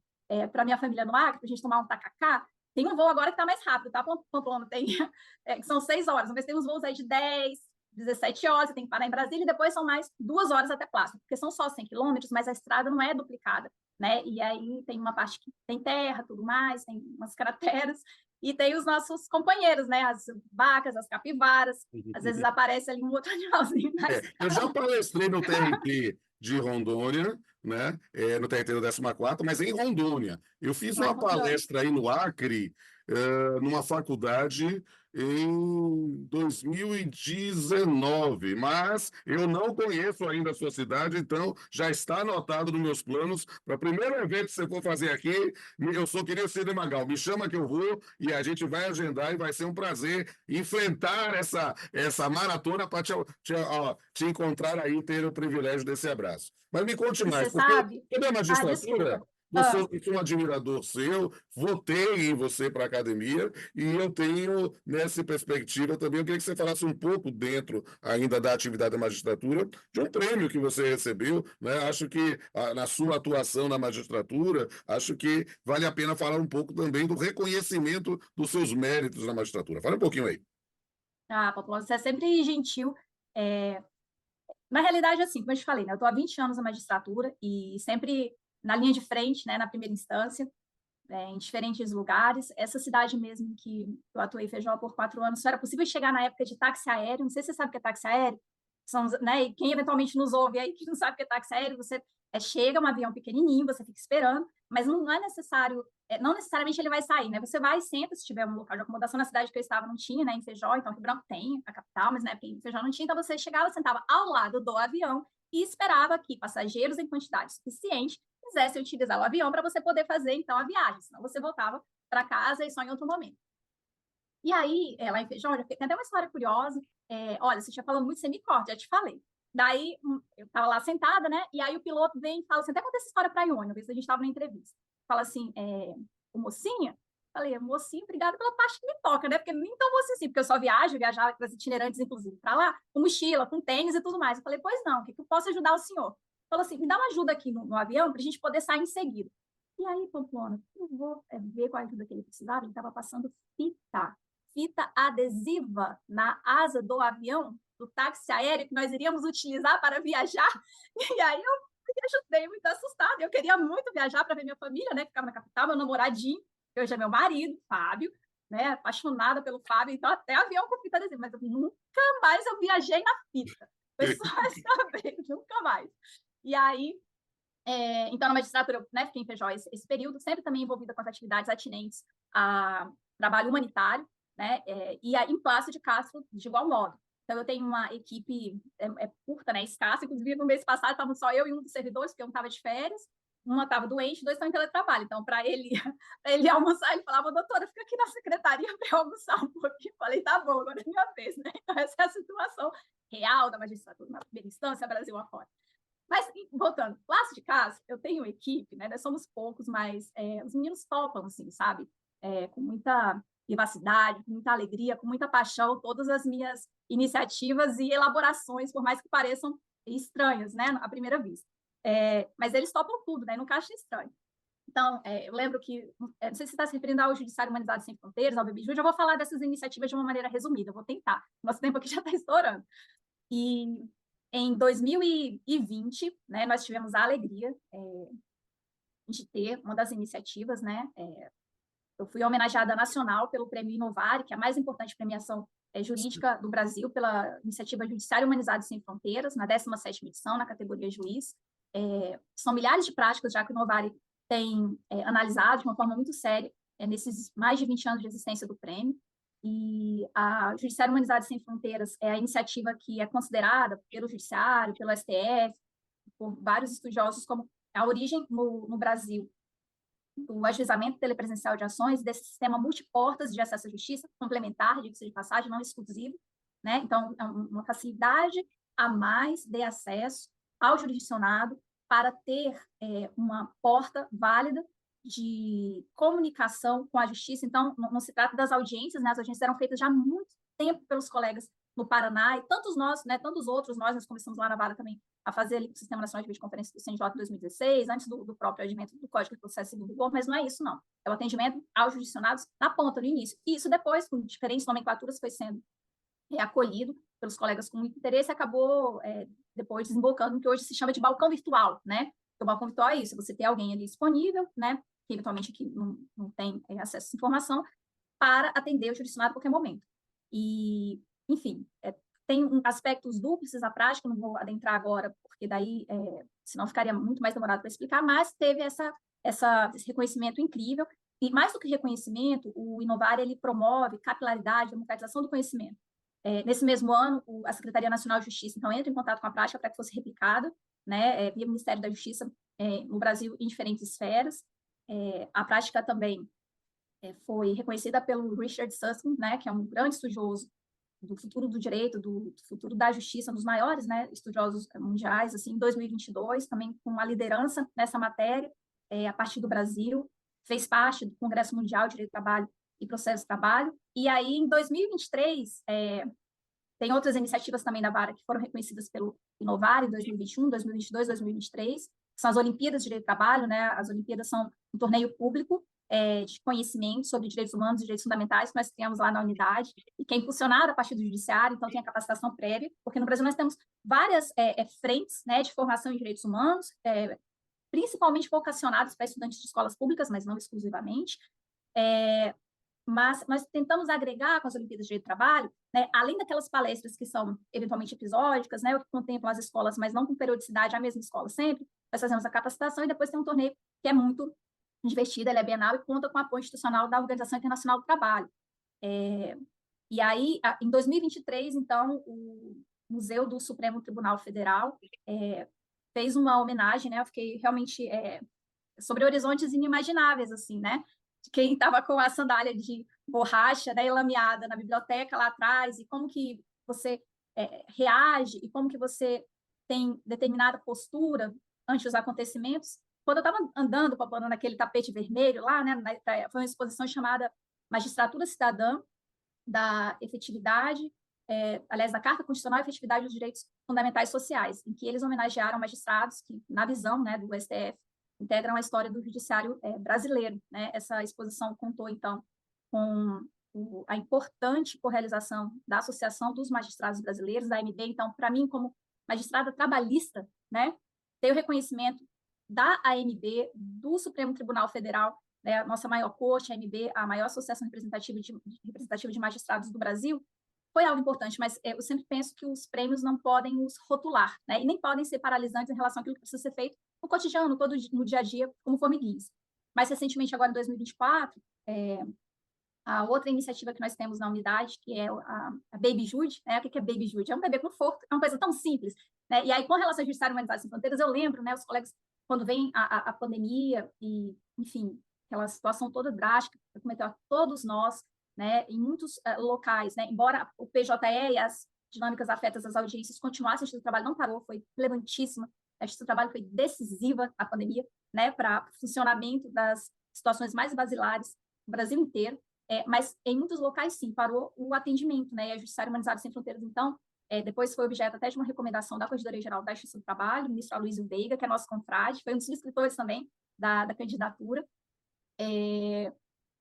para minha família no Acre, para a gente tomar um tacacá, tem um voo agora que está mais rápido, tá, Pamplona? Tem, que são 6 horas, mas tem uns voos aí de 10, 17 horas, você tem que parar em Brasília, e depois são mais 2 horas até Plácido, porque são só 100 quilômetros, mas a estrada não é duplicada, né? E aí tem uma parte que tem terra, tudo mais, tem umas crateras, e tem os nossos companheiros, né? As vacas, as capivaras, às vezes aparece ali um outro animalzinho na Eu já estrada. palestrei no TRT de Rondônia, né? No TRT do 14ª, mas em Rondônia. Eu fiz Lá em uma Rondônia. palestra aí no Acre, numa faculdade em 2019, mas eu não conheço ainda a sua cidade, então já está anotado nos meus planos. Para o primeiro evento que você for fazer aqui, eu sou querido Cid Magal. Me chama que eu vou e a gente vai agendar e vai ser um prazer enfrentar essa maratona para te encontrar aí e ter o privilégio desse abraço. Mas me conte E mais, você porque sabe? toda a Ah, magistratura, desculpa. você, Ah, eu sou um admirador seu, votei em você para a academia e eu tenho, nessa perspectiva também, eu queria que você falasse um pouco dentro ainda da atividade da magistratura, de um prêmio que você recebeu, né? Acho que na sua atuação na magistratura, acho que vale a pena falar um pouco também do reconhecimento dos seus méritos na magistratura. Fala um pouquinho aí. Paula, você é sempre gentil. É, Na realidade, assim, como eu te falei, né, eu estou há 20 anos na magistratura e sempre na linha de frente, né, na primeira instância, em diferentes lugares. Essa cidade mesmo que eu atuei em Feijó por 4 anos, só era possível chegar na época de táxi aéreo. Não sei se você sabe o que é táxi aéreo. São, né, e quem eventualmente nos ouve aí que não sabe o que é táxi aéreo, você chega um avião pequenininho, você fica esperando, mas não é necessário, não necessariamente ele vai sair, né? Você vai e senta, se tiver um local de acomodação. Na cidade que eu estava não tinha, né, em Feijó, então Rio Branco tem, a capital, mas na época em Feijó não tinha, então você chegava, sentava ao lado do avião e esperava que passageiros em quantidade suficiente quisessem utilizar o avião para você poder fazer, então, a viagem, senão você voltava para casa e só em outro momento. E aí, lá em Feijó, tem até uma história curiosa. Olha, você tinha falando muito, você me corta, já te falei. Daí, eu estava lá sentada, né? E aí o piloto vem e fala assim, até conta essa história para a Ione, uma vez a gente estava na entrevista. Fala assim, mocinha? Falei, mocinha, obrigada pela parte que me toca, né? Porque nem tão mocinha assim, porque eu só viajava com as itinerantes, inclusive, para lá, com mochila, com tênis e tudo mais. Eu falei, pois não, o que eu posso ajudar o senhor? Falou assim, me dá uma ajuda aqui no avião para a gente poder sair em seguida. E aí, Pamplona, eu vou ver qual ajuda que ele precisava. Ele estava passando fita adesiva na asa do avião, do táxi aéreo que nós iríamos utilizar para viajar. E aí eu me ajudei muito assustada. Eu queria muito viajar para ver minha família, né? Que ficava na capital, meu namoradinho, que hoje é meu marido, Fábio, né? Apaixonada pelo Fábio, então até avião com fita adesiva, mas eu nunca mais eu viajei na fita. Foi só essa vez, nunca mais. E aí, então, na magistratura, eu, né, fiquei em Feijó esse período, sempre também envolvida com as atividades atinentes a trabalho humanitário, né, e em Plácido de Castro, de igual modo. Então, eu tenho uma equipe curta, né, escassa. Inclusive, no mês passado, estavam só eu e um dos servidores, porque um estava de férias, uma estava doente, 2 estão em teletrabalho. Então, para ele, ele almoçar, ele falava, doutora, fica aqui na secretaria para eu almoçar um pouquinho. Falei, tá bom, agora é minha vez, né? Então, essa é a situação real da magistratura, na primeira instância, Brasil afora. Mas, voltando, Plácido de Castro, eu tenho uma equipe, né? Nós somos poucos, mas os meninos topam, assim, sabe? Com muita vivacidade, com muita alegria, com muita paixão, todas as minhas iniciativas e elaborações, por mais que pareçam estranhas, né? À primeira vista. Mas eles topam tudo, né? Nunca acham estranho. Então, eu lembro que, não sei se você está se referindo ao Judiciário Humanizado Sem Fronteiras, ao BBJUD, eu vou falar dessas iniciativas de uma maneira resumida, eu vou tentar. Nosso tempo aqui já está estourando. E em 2020, né, nós tivemos a alegria de ter uma das iniciativas, né? Eu fui homenageada nacional pelo Prêmio Inovar, que é a mais importante premiação jurídica do Brasil, pela iniciativa Judiciário Humanizado Sem Fronteiras, na 17ª edição, na categoria juiz. São milhares de práticas já que o Inovar tem analisado de uma forma muito séria nesses mais de 20 anos de existência do prêmio. E a Judiciário Humanizado Sem Fronteiras é a iniciativa que é considerada pelo Judiciário, pelo STF, por vários estudiosos como a origem no Brasil do ajuizamento telepresencial de ações, desse sistema multiportas de acesso à justiça, complementar, diga-se de passagem, não exclusivo, né? Então, é uma facilidade a mais de acesso ao jurisdicionado para ter uma porta válida de comunicação com a justiça. Então, não se trata das audiências, né? As audiências eram feitas já há muito tempo pelos colegas no Paraná, e tantos nós, né, tantos outros, nós começamos lá na Vara também a fazer ali o Sistema Nacional de Videoconferência do CNJ em 2016, antes do próprio advento do Código de Processo Civil do Vigor, mas não é isso, não. É o atendimento aos jurisdicionados na ponta, no início. E isso depois, com diferentes nomenclaturas, foi sendo acolhido pelos colegas com muito interesse, e acabou depois desembocando no que hoje se chama de balcão virtual, né? O balcão virtual é isso, você tem alguém ali disponível, né, que eventualmente aqui não tem acesso a essa informação, para atender o jurisdicionado a qualquer momento. E, enfim, tem aspectos duplos da prática, não vou adentrar agora, porque daí, senão ficaria muito mais demorado para explicar, mas teve esse reconhecimento incrível, e mais do que reconhecimento, o Inovar, ele promove capilaridade, democratização do conhecimento. Nesse mesmo ano, a Secretaria Nacional de Justiça, então, entra em contato com a prática para que fosse replicada, né, via Ministério da Justiça, no Brasil, em diferentes esferas. A prática também foi reconhecida pelo Richard Susskind, né, que é um grande estudioso do futuro do direito, do futuro da justiça, um dos maiores, né, estudiosos mundiais, assim, em 2022, também com uma liderança nessa matéria, a partir do Brasil, fez parte do Congresso Mundial de Direito do Trabalho e Processo do Trabalho, e aí, em 2023, tem outras iniciativas também da Vara que foram reconhecidas pelo Inovar em 2021, 2022, 2023, que são as Olimpíadas de Direito do Trabalho, né, as Olimpíadas são um torneio público, de conhecimento sobre direitos humanos e direitos fundamentais que nós criamos lá na unidade, e que é impulsionado a partir do judiciário, então tem a capacitação prévia, porque no Brasil nós temos várias frentes, né, de formação em direitos humanos, principalmente vocacionados para estudantes de escolas públicas, mas não exclusivamente, mas nós tentamos agregar com as Olimpíadas de Direito do Trabalho, né, além daquelas palestras que são eventualmente episódicas, né, o que contemplam as escolas, mas não com periodicidade, a mesma escola sempre, nós fazemos a capacitação e depois tem um torneio que é muito divertida, ela é bienal e conta com o apoio institucional da Organização Internacional do Trabalho. E aí, em 2023, então, o Museu do Supremo Tribunal Federal fez uma homenagem, né? Eu fiquei realmente sobre horizontes inimagináveis, assim, né? De quem estava com a sandália de borracha, né, lameada na biblioteca lá atrás, e como que você reage, e como que você tem determinada postura ante os acontecimentos. Quando eu estava andando, papando naquele tapete vermelho lá, né, foi uma exposição chamada Magistratura Cidadã, da efetividade, aliás, da Carta Constitucional e Efetividade dos Direitos Fundamentais Sociais, em que eles homenagearam magistrados que, na visão, né, do STF, integram a história do judiciário brasileiro, né? Essa exposição contou, então, com a importante correalização da Associação dos Magistrados Brasileiros, da AMB. Então, para mim, como magistrada trabalhista, né, ter o reconhecimento da AMB, do Supremo Tribunal Federal, né, a nossa maior corte, a AMB, a maior associação representativa de magistrados do Brasil, foi algo importante, mas eu sempre penso que os prêmios não podem os rotular, né, e nem podem ser paralisantes em relação àquilo que precisa ser feito no cotidiano, no dia a dia, como formiguinhas. Mais recentemente, agora em 2024, a outra iniciativa que nós temos na unidade, que é a Baby Jude, né? O que é Baby Jude? É um bebê conforto, é uma coisa tão simples, né? E aí, com relação ao Judiciário Humanidade Sem Fronteiras, eu lembro, né, os colegas, quando vem a pandemia e, enfim, aquela situação toda drástica que cometeu a todos nós, né, em muitos locais, né, embora o PJE e as dinâmicas afetas às audiências continuassem, a Justiça do Trabalho não parou, foi relevantíssima, a Justiça do Trabalho foi decisiva na pandemia, né, para o funcionamento das situações mais basilares no Brasil inteiro. Mas em muitos locais, sim, parou o atendimento, né? E a Judiciário Humanizado Sem Fronteiras, então, depois foi objeto até de uma recomendação da Corregedoria-Geral da Justiça do Trabalho, o ministro Aloysio Veiga, que é nosso confrade, foi um dos escritores também da candidatura.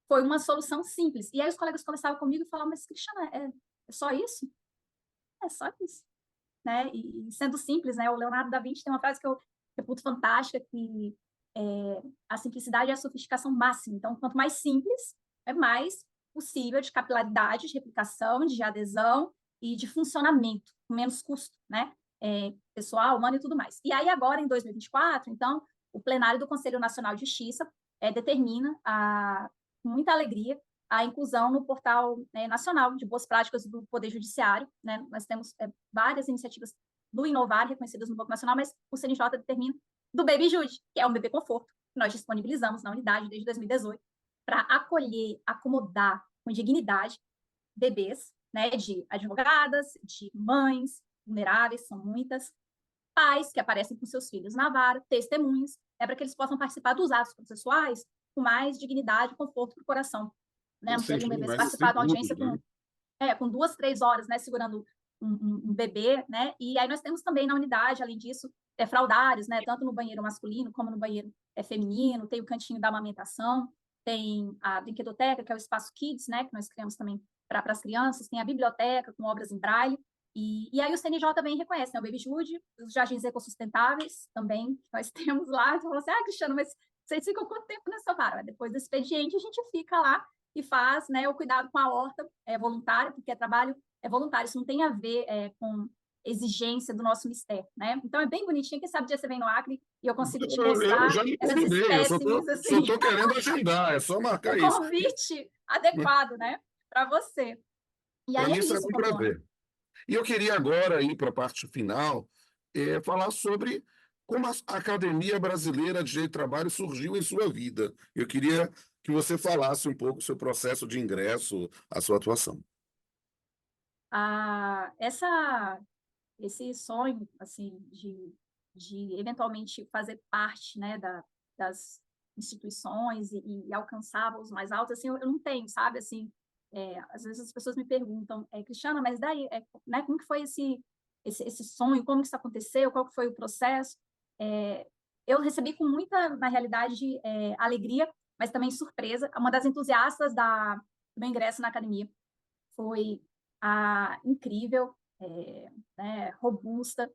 Foi uma solução simples. E aí os colegas conversavam comigo e falavam, mas, Cristiana, é só isso? É só isso. Né? E sendo simples, né? O Leonardo da Vinci tem uma frase que eu reputo fantástica, que a simplicidade é a sofisticação máxima. Então, quanto mais simples, é mais possível de capilaridade, de replicação, de adesão e de funcionamento, com menos custo, né? Pessoal, humano e tudo mais. E aí, agora, em 2024, então, o plenário do Conselho Nacional de Justiça determina, com muita alegria, a inclusão no portal nacional de boas práticas do Poder Judiciário, né? Nós temos várias iniciativas do Inovar, reconhecidas no Banco Nacional, mas o CNJ determina do Baby Jude, que é um bebê conforto, que nós disponibilizamos na unidade desde 2018, para acolher, acomodar com dignidade bebês, né, de advogadas, de mães vulneráveis, são muitas, pais que aparecem com seus filhos na vara, testemunhas, para que eles possam participar dos atos processuais com mais dignidade e conforto para o coração. Né? Não seja um bebê participar de uma audiência com 2, 3 horas, né, segurando um bebê, né? E aí nós temos também na unidade, além disso, fraldários, né, tanto no banheiro masculino como no banheiro feminino, tem o cantinho da amamentação, tem a brinquedoteca, que é o espaço Kids, né, que nós criamos também para as crianças, tem a biblioteca com obras em braille, e aí o CNJ também reconhece, né, o Baby Jude, os jardins ecossustentáveis também, que nós temos lá, então você fala assim, Cristiano, mas vocês ficam quanto tempo nessa vara? Depois do expediente, a gente fica lá e faz, né, o cuidado com a horta voluntária, porque é trabalho voluntário, isso não tem a ver com exigência do nosso mistério, né? Então é bem bonitinho, quem sabe dia você vem no Acre e eu consigo te mostrar Eu já me essas convidei, espécimes, só assim, estou querendo agendar, é só o marcar isso. convite adequado, né, para você. E Para aí mim é será isso, um Pamplona. prazer. E eu queria agora ir para a parte final, falar sobre como a Academia Brasileira de Direito do Trabalho surgiu em sua vida. Eu queria que você falasse um pouco do seu processo de ingresso, a sua atuação. Esse sonho, assim, de eventualmente fazer parte, né, das instituições e alcançar os mais altos, assim, eu não tenho, sabe, assim, às vezes as pessoas me perguntam, Cristiana, mas daí, né, como que foi esse sonho, como que isso aconteceu, qual que foi o processo? Eu recebi com muita, na realidade, alegria, mas também surpresa. Uma das entusiastas do meu ingresso na academia foi a incrível, né, robusta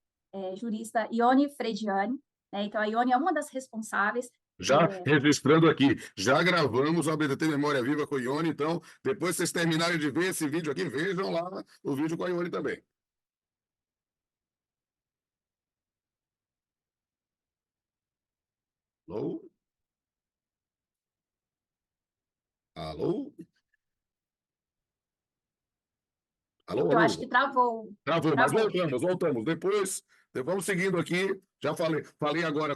jurista Ione Frediani, né? Então, a Ione é uma das responsáveis. Já registrando aqui, já gravamos o ABDT Memória Viva com a Ione, então, depois vocês terminarem de ver esse vídeo aqui, vejam lá o vídeo com a Ione também. Alô? Alô? Alô, Eu alô? acho que travou. Travou, mas Travou. voltamos. Depois, vamos seguindo aqui. Já falei agora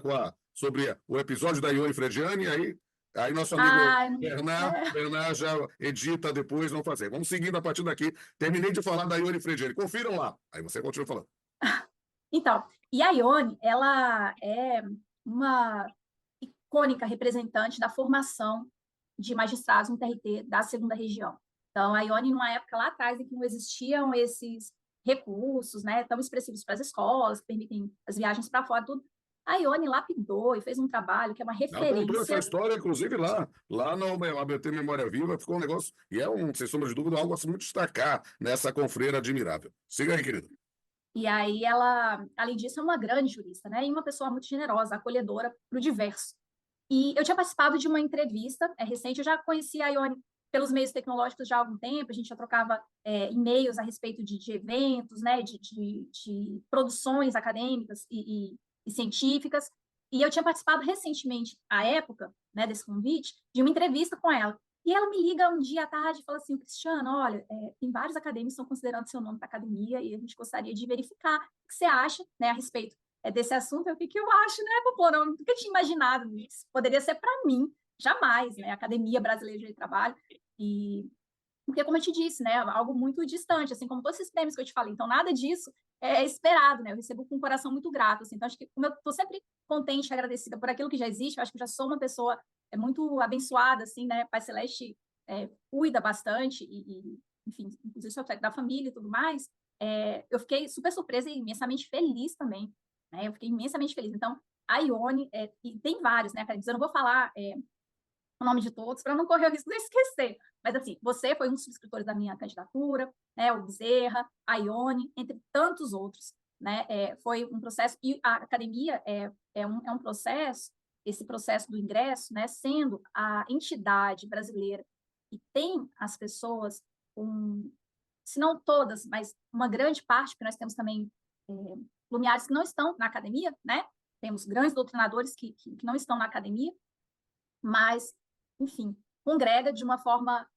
sobre o episódio da Ione Frediani, aí nosso amigo Ah, Bernard já edita depois, vamos fazer. Vamos seguindo a partir daqui. Terminei de falar da Ione Frediani. Confiram lá. Aí você continua falando. Então, e a Ione, ela é uma icônica representante da formação de magistrados no TRT da segunda região. Então, a Ione, numa época lá atrás, em que não existiam esses recursos, né, tão expressivos para as escolas, que permitem as viagens para fora, tudo, a Ione lapidou e fez um trabalho que é uma Ela contou essa referência. história, inclusive, lá no ABT Memória Viva, ficou um negócio, e sem sombra de dúvida, algo assim muito destacar nessa confreira admirável. Siga aí, querido. E aí ela, além disso, é uma grande jurista, né, e uma pessoa muito generosa, acolhedora para o diverso. E eu tinha participado de uma entrevista recente, eu já conhecia a Ione pelos meios tecnológicos já há algum tempo, a gente já trocava e-mails a respeito de eventos, né, de produções acadêmicas e científicas, e eu tinha participado recentemente, à época, né, desse convite, de uma entrevista com ela. E ela me liga um dia à tarde e fala assim, Cristiano, olha, tem vários acadêmicos que estão considerando seu nome para a academia e a gente gostaria de verificar o que você acha, né, a respeito desse assunto. O que eu acho, né, Popô? Eu nunca tinha imaginado isso. Poderia ser para mim, jamais, né, Academia Brasileira de Trabalho. E porque, como eu te disse, né, algo muito distante, assim como todos esses prêmios que eu te falei. Então, nada disso é esperado, né? Eu recebo com um coração muito grato, assim. Então, acho que como eu estou sempre contente e agradecida por aquilo que já existe, eu acho que eu já sou uma pessoa muito abençoada, assim, né? Pai Celeste cuida bastante enfim, inclusive sou da família e tudo mais. Eu fiquei super surpresa e imensamente feliz também, né? Eu fiquei imensamente feliz. Então, a Ione, e tem vários, né, eu não vou falar o nome de todos, para não correr o risco de esquecer. Mas, assim, você foi um dos subscritores da minha candidatura, né, o Bezerra, a Ione, entre tantos outros. Né? Foi um processo, e a academia é um processo, esse processo do ingresso, né, sendo a entidade brasileira que tem as pessoas, se não todas, mas uma grande parte, porque nós temos também lumiares que não estão na academia, né? Temos grandes doutrinadores que não estão na academia, mas, enfim, congrega de uma forma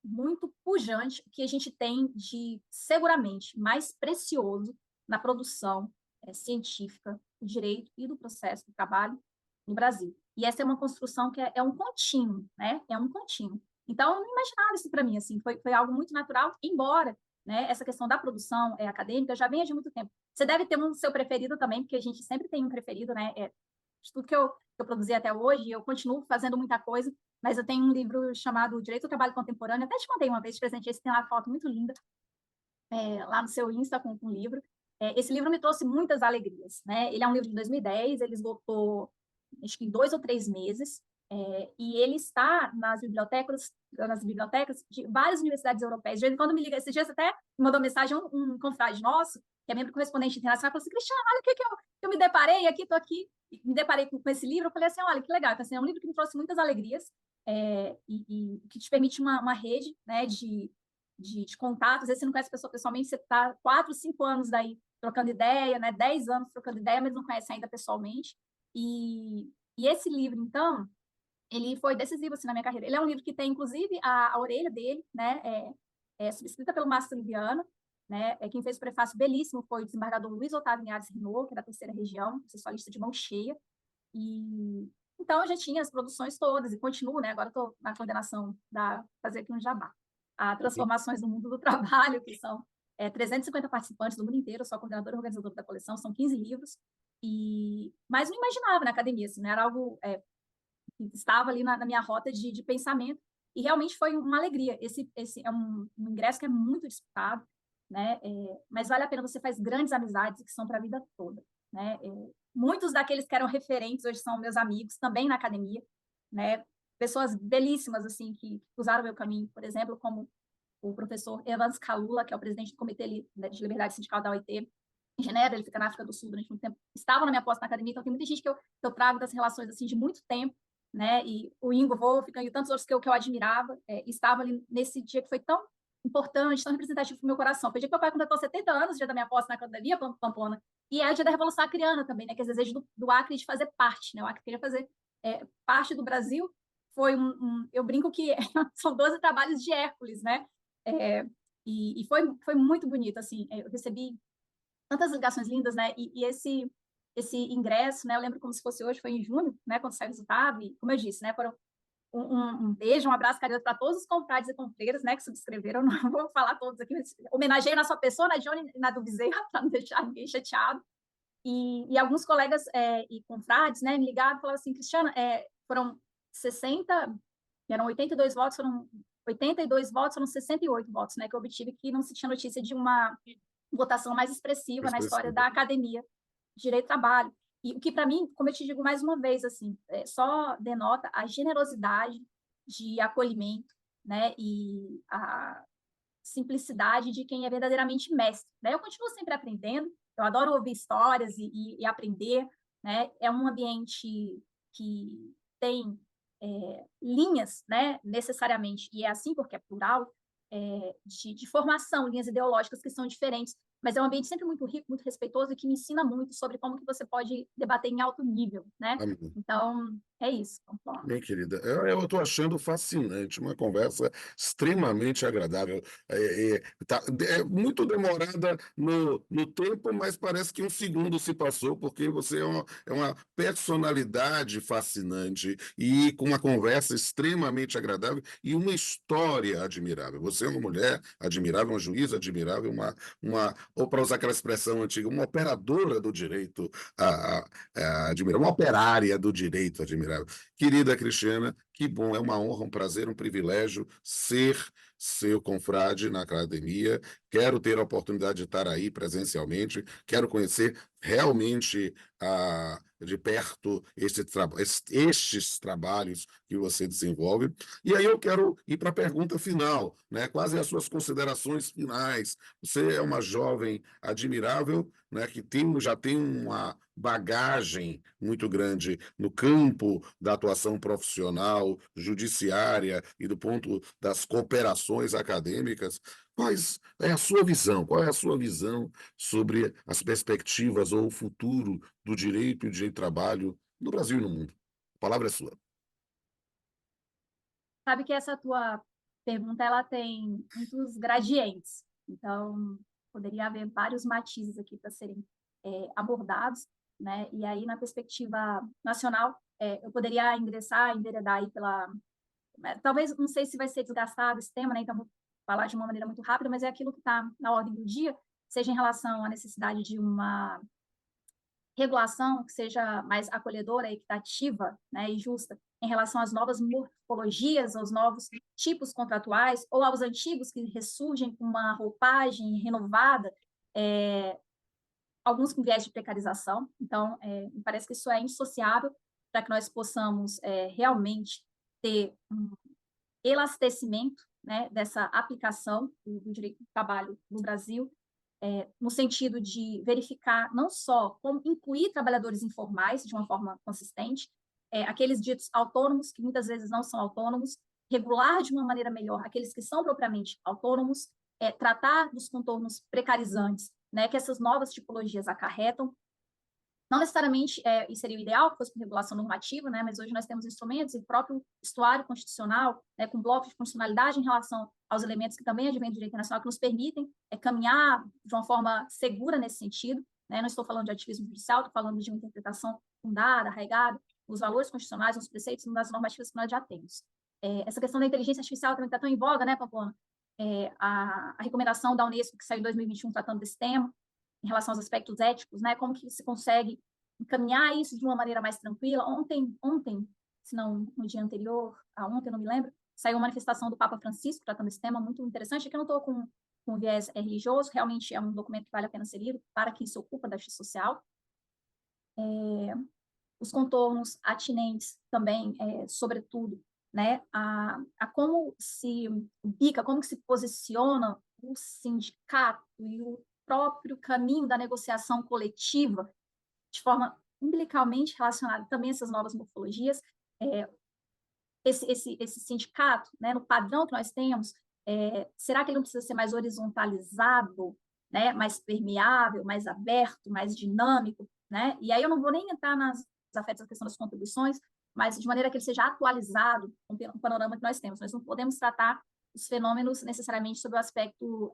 muito pujante o que a gente tem de, seguramente, mais precioso na produção científica do direito e do processo do trabalho no Brasil. E essa é uma construção que é um contínuo, né? É um contínuo. Então, eu não imaginava isso para mim, assim, foi algo muito natural, embora, né, essa questão da produção acadêmica já venha de muito tempo. Você deve ter um seu preferido também, porque a gente sempre tem um preferido, né? De tudo que eu produzi até hoje, eu continuo fazendo muita coisa, mas eu tenho um livro chamado Direito ao Trabalho Contemporâneo, até te contei uma vez de presente, esse tem uma foto muito linda, lá no seu Insta com o livro. Esse livro me trouxe muitas alegrias, né? Ele é um livro de 2010, ele esgotou, acho que em 2 ou 3 meses, e ele está nas bibliotecas de várias universidades europeias. De vez em quando me liga, esses dias até me mandou mensagem um confrade nosso, que é membro correspondente internacional, falou assim, Cristiano, olha o que eu me deparei aqui, estou aqui, me deparei com esse livro, eu falei assim, olha, que legal, então, assim, é um livro que me trouxe muitas alegrias, e que te permite uma rede, né, de contatos. Às vezes você não conhece a pessoa pessoalmente, você está 4, 5 anos daí trocando ideia, né, 10 anos trocando ideia, mas não conhece ainda pessoalmente. E esse livro, então, ele foi decisivo assim, na minha carreira. Ele é um livro que tem, inclusive, a orelha dele, né, subscrita pelo Márcio Liviano, né, quem fez o prefácio belíssimo foi o desembargador Luiz Otávio Linhares Renault, que é da terceira região, processualista de mão cheia. E então eu já tinha as produções todas e continuo, né? Agora estou na coordenação da fazer aqui um jabá. A Transformações no Mundo do Trabalho, que são 350 participantes do mundo inteiro, eu sou a coordenadora e organizadora da coleção, são 15 livros. Mas não imaginava na academia, assim, né? Era algo que estava ali na minha rota de pensamento, e realmente foi uma alegria. Esse é um ingresso que é muito disputado, né? Mas vale a pena, você faz grandes amizades que são para a vida toda, né? Muitos daqueles que eram referentes hoje são meus amigos, também na academia, né? Pessoas belíssimas, assim, que usaram o meu caminho, por exemplo, como o professor Evans Kalula, que é o presidente do Comitê de Liberdade Sindical da OIT, em Genebra, ele fica na África do Sul durante muito tempo, estava na minha pós na academia, então tem muita gente que eu trago das relações, assim, de muito tempo, né? E o Ingo Wolfgang e tantos outros que eu admirava, estava ali nesse dia que foi tão importante, tão representativo para o meu coração. Foi o dia que meu pai completou 70 anos, dia da minha posse na academia Pamplona, e é o dia da Revolução Acreana também, né? Que é o desejo do Acre de fazer parte, né? O Acre queria fazer parte do Brasil. Foi eu brinco que são 12 trabalhos de Hércules, né? É, e foi muito bonito, assim, eu recebi tantas ligações lindas, né? E esse ingresso, né? Eu lembro como se fosse hoje, foi em junho, né? Quando saiu o resultado, e como eu disse, né? Foram um beijo, um abraço carinhoso para todos os confrades e confreiras, né? Que subscreveram, não vou falar todos aqui, mas homenageio na sua pessoa, na Johnny e na do Bezerra, para não deixar ninguém chateado. E alguns colegas e confrades, né? Me ligaram e falaram assim, Cristiana, foram 60, eram 82 votos, foram 82 votos, foram 68 votos, né? Que eu obtive, que não se tinha notícia de uma votação mais expressiva na história da academia de direito do trabalho. E o que, para mim, como eu te digo mais uma vez, assim, só denota a generosidade de acolhimento, né, e a simplicidade de quem é verdadeiramente mestre, né? Eu continuo sempre aprendendo, eu adoro ouvir histórias e aprender, né? É um ambiente que tem linhas, né, necessariamente, e é assim porque é plural, de formação, linhas ideológicas que são diferentes, mas é um ambiente sempre muito rico, muito respeitoso e que me ensina muito sobre como que você pode debater em alto nível, né? Amém. Então, é isso. Vamos lá. Bem, querida, eu estou achando fascinante, uma conversa extremamente agradável. É muito demorada no tempo, mas parece que um segundo se passou, porque você é uma personalidade fascinante e com uma conversa extremamente agradável e uma história admirável. Você é uma mulher admirável, uma juíza admirável, ou para usar aquela expressão antiga, uma operadora do direito admirável, uma operária do direito admirável. Querida Cristiana, que bom, é uma honra, um prazer, um privilégio ser seu confrade na academia. Quero ter a oportunidade de estar aí presencialmente, quero conhecer realmente de perto estes trabalhos que você desenvolve. E aí eu quero ir para a pergunta final, né? Quais as suas considerações finais? Você é uma jovem admirável, né, que já tem uma bagagem muito grande no campo da atuação profissional, judiciária e do ponto das cooperações acadêmicas. É a sua visão? Qual é a sua visão sobre as perspectivas ou o futuro do direito e do direito do trabalho no Brasil e no mundo? A palavra é sua. Sabe que essa tua pergunta, ela tem muitos gradientes, então poderia haver vários matizes aqui para serem abordados, né? E aí, na perspectiva nacional, eu poderia enveredar aí talvez, não sei se vai ser desgastado esse tema, né? Então, vou falar de uma maneira muito rápida, mas é aquilo que está na ordem do dia, seja em relação à necessidade de uma regulação que seja mais acolhedora, equitativa, né, e justa em relação às novas morfologias, aos novos tipos contratuais, ou aos antigos que ressurgem com uma roupagem renovada, alguns com viés de precarização. Então, me parece que isso é indissociável para que nós possamos realmente ter um elastecimento, né, dessa aplicação do direito do trabalho no Brasil, no sentido de verificar não só como incluir trabalhadores informais de uma forma consistente, aqueles ditos autônomos, que muitas vezes não são autônomos, regular de uma maneira melhor aqueles que são propriamente autônomos, tratar dos contornos precarizantes, né, que essas novas tipologias acarretam. Não necessariamente isso seria o ideal que fosse por regulação normativa, né, mas hoje nós temos instrumentos e o próprio estuário constitucional, né, com bloco de constitucionalidade em relação aos elementos que também advêm do direito internacional, que nos permitem caminhar de uma forma segura nesse sentido. Né? Não estou falando de ativismo judicial, estou falando de uma interpretação fundada, arraigada, nos valores constitucionais, nos preceitos, nas normativas que nós já temos. Essa questão da inteligência artificial também está tão em voga, né, Pamplona? A recomendação da Unesco, que saiu em 2021, tratando desse tema, em relação aos aspectos éticos, né? Como que se consegue encaminhar isso de uma maneira mais tranquila. Ontem, se não no dia anterior, a ontem, não me lembro, saiu uma manifestação do Papa Francisco tratando esse tema, muito interessante. Aqui eu não estou com viés religioso, realmente é um documento que vale a pena ser lido para quem se ocupa da justiça social. Os contornos atinentes também, sobretudo, né, a como se ubica, como que se posiciona o sindicato e o próprio caminho da negociação coletiva, de forma umbilicalmente relacionada também a essas novas morfologias. Esse sindicato, né, no padrão que nós temos, será que ele não precisa ser mais horizontalizado, né, mais permeável, mais aberto, mais dinâmico? Né? E aí eu não vou nem entrar nas afetos à questão das contribuições, mas de maneira que ele seja atualizado com o panorama que nós temos. Nós não podemos tratar os fenômenos necessariamente sob o aspecto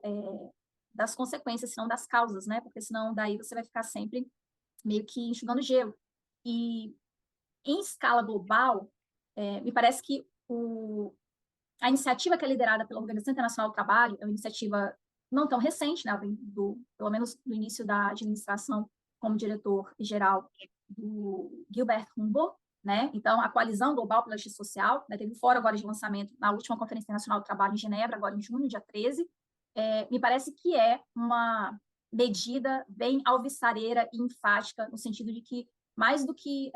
das consequências, senão das causas, né? Porque senão daí você vai ficar sempre meio que enxugando gelo. E em escala global, me parece que a iniciativa que é liderada pela Organização Internacional do Trabalho é uma iniciativa não tão recente, né? Pelo menos do início da administração como diretor-geral do Gilbert Humboldt, né? Então, a Coalizão Global pela Justiça Social, né? Teve um fórum agora de lançamento na última Conferência Internacional do Trabalho em Genebra, agora em junho, dia 13. Me parece que é uma medida bem alvissareira e enfática, no sentido de que, mais do que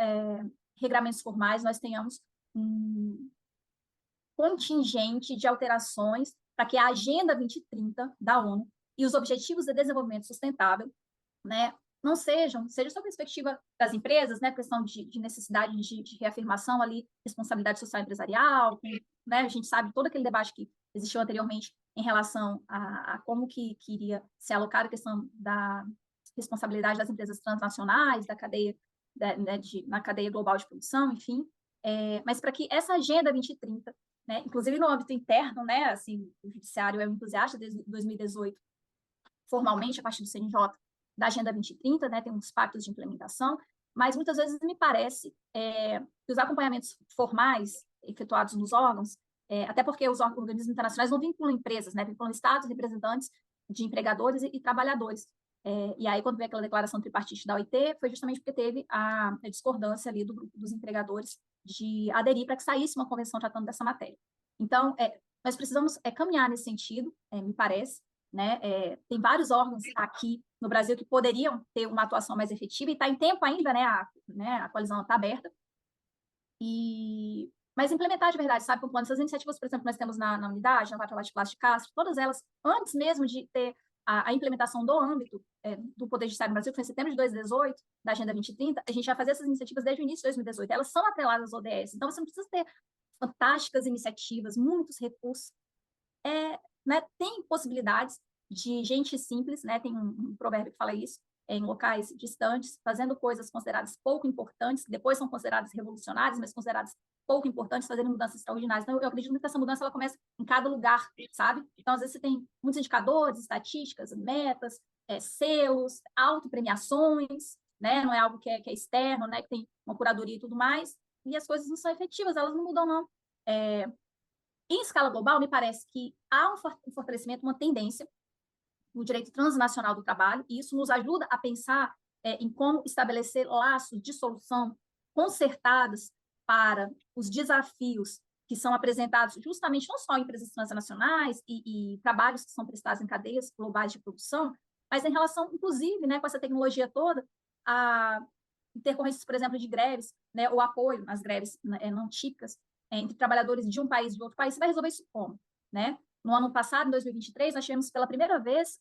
regramentos formais, nós tenhamos um contingente de alterações para que a Agenda 2030 da ONU e os Objetivos de Desenvolvimento Sustentável, né, não seja sob a perspectiva das empresas, né, questão de necessidade de reafirmação ali, responsabilidade social empresarial, né, a gente sabe todo aquele debate que existiu anteriormente em relação a como que iria ser alocada a questão da responsabilidade das empresas transnacionais, da cadeia, né, na cadeia global de produção, enfim, mas para que essa Agenda 2030, né, inclusive no âmbito interno, né, assim, o judiciário é um entusiasta desde 2018, formalmente, a partir do CNJ, da Agenda 2030, né, tem uns pactos de implementação, mas muitas vezes me parece que os acompanhamentos formais efetuados nos órgãos, até porque os organismos internacionais não vinculam empresas, né, vinculam estados, representantes de empregadores e trabalhadores. E aí, quando veio aquela declaração tripartite da OIT, foi justamente porque teve a discordância ali do grupo dos empregadores de aderir para que saísse uma convenção tratando dessa matéria. Então, nós precisamos caminhar nesse sentido, me parece, né? Tem vários órgãos aqui no Brasil que poderiam ter uma atuação mais efetiva, e está em tempo ainda, né? A coalizão está aberta. Mas implementar de verdade, sabe? Quando essas iniciativas, por exemplo, nós temos na unidade, na Vatra de Plástico Castro, todas elas, antes mesmo de ter a implementação do âmbito do Poder Judiciário no Brasil, que foi em setembro de 2018, da Agenda 2030, a gente já fazia essas iniciativas desde o início de 2018. Elas são atreladas ao ODS. Então, você não precisa ter fantásticas iniciativas, muitos recursos. Né, tem possibilidades de gente simples, né, tem um provérbio que fala isso, em locais distantes, fazendo coisas consideradas pouco importantes, que depois são consideradas revolucionárias, mas consideradas pouco importantes, fazendo mudanças extraordinárias. Então, eu acredito muito que essa mudança ela começa em cada lugar, sabe? Então, às vezes, você tem muitos indicadores, estatísticas, metas, selos, autopremiações, né? Não é algo que é externo, né? Que tem uma curadoria e tudo mais, e as coisas não são efetivas, elas não mudam, não. Em escala global, me parece que há um fortalecimento, uma tendência no direito transnacional do trabalho, e isso nos ajuda a pensar em como estabelecer laços de solução concertadas para os desafios que são apresentados justamente não só em empresas transnacionais e trabalhos que são prestados em cadeias globais de produção, mas em relação, inclusive, né, com essa tecnologia toda, a intercorrências, por exemplo, de greves, né, ou apoio às greves não típicas entre trabalhadores de um país e de outro país. Você vai resolver isso como? Né? No ano passado, em 2023, nós tivemos pela primeira vez,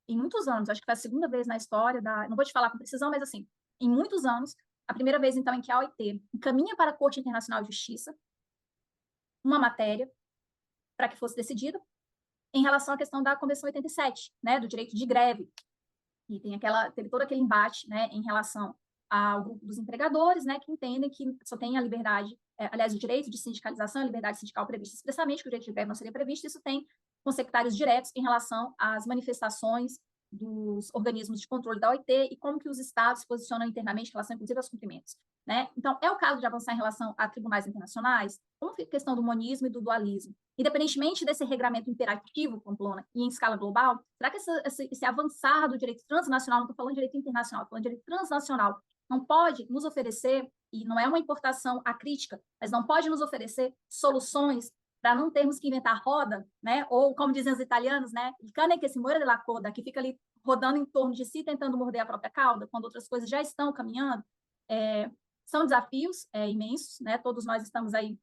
em muitos anos, acho que foi a segunda vez na história, não vou te falar com precisão, mas assim, em muitos anos, a primeira vez, então, em que a OIT encaminha para a Corte Internacional de Justiça uma matéria para que fosse decidida em relação à questão da Convenção 87, né, do direito de greve. E teve todo aquele embate, né, em relação ao grupo dos empregadores, né, que entendem que só tem a liberdade, aliás, o direito de sindicalização, a liberdade sindical prevista expressamente, que o direito de greve não seria previsto, isso tem consecutários diretos em relação às manifestações dos organismos de controle da OIT e como que os estados se posicionam internamente em relação, inclusive, aos cumprimentos. Né? Então, é o caso de avançar em relação a tribunais internacionais, como fica a questão do monismo e do dualismo? Independentemente desse regramento imperativo, Pamplona, e em escala global, será que esse avançar do direito transnacional, não estou falando de direito internacional, estou falando de direito transnacional, não pode nos oferecer, e não é uma importação acrítica, mas não pode nos oferecer soluções para não termos que inventar roda, né? Ou, como dizem os italianos, né? Il cane che si muore della coda, que fica ali rodando em torno de si, tentando morder a própria cauda, quando outras coisas já estão caminhando. São desafios imensos, né? Todos nós estamos aí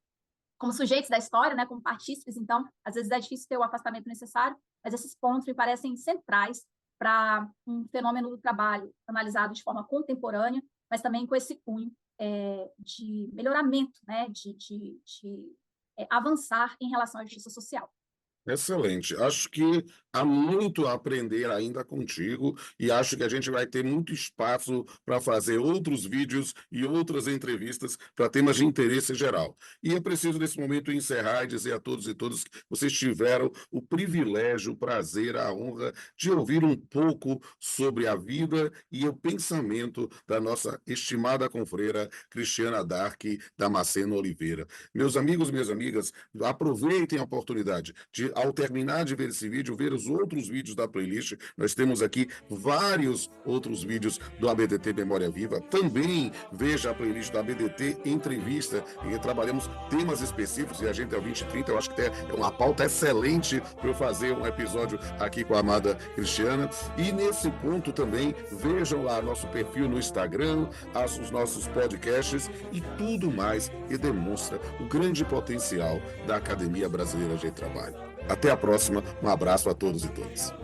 como sujeitos da história, né? Como partícipes, então, às vezes é difícil ter o afastamento necessário, mas esses pontos me parecem centrais para um fenômeno do trabalho analisado de forma contemporânea, mas também com esse cunho de melhoramento, né? de avançar em relação à justiça social. Excelente. Acho que há muito a aprender ainda contigo e acho que a gente vai ter muito espaço para fazer outros vídeos e outras entrevistas para temas de interesse geral. E é preciso, nesse momento, encerrar e dizer a todos e todas que vocês tiveram o privilégio, o prazer, a honra de ouvir um pouco sobre a vida e o pensamento da nossa estimada confreira Cristiana Dark Damasceno Oliveira. Meus amigos e minhas amigas, aproveitem a oportunidade de, ao terminar de ver esse vídeo, ver os outros vídeos da playlist. Nós temos aqui vários outros vídeos do ABDT Memória Viva. Também veja a playlist do ABDT Entrevista, em que trabalhamos temas específicos, e a gente é o 2030, eu acho que é uma pauta excelente para eu fazer um episódio aqui com a amada Cristiana. E nesse ponto também, vejam lá nosso perfil no Instagram, os nossos podcasts e tudo mais que demonstra o grande potencial da Academia Brasileira de Trabalho. Até a próxima, um abraço a todos e todas.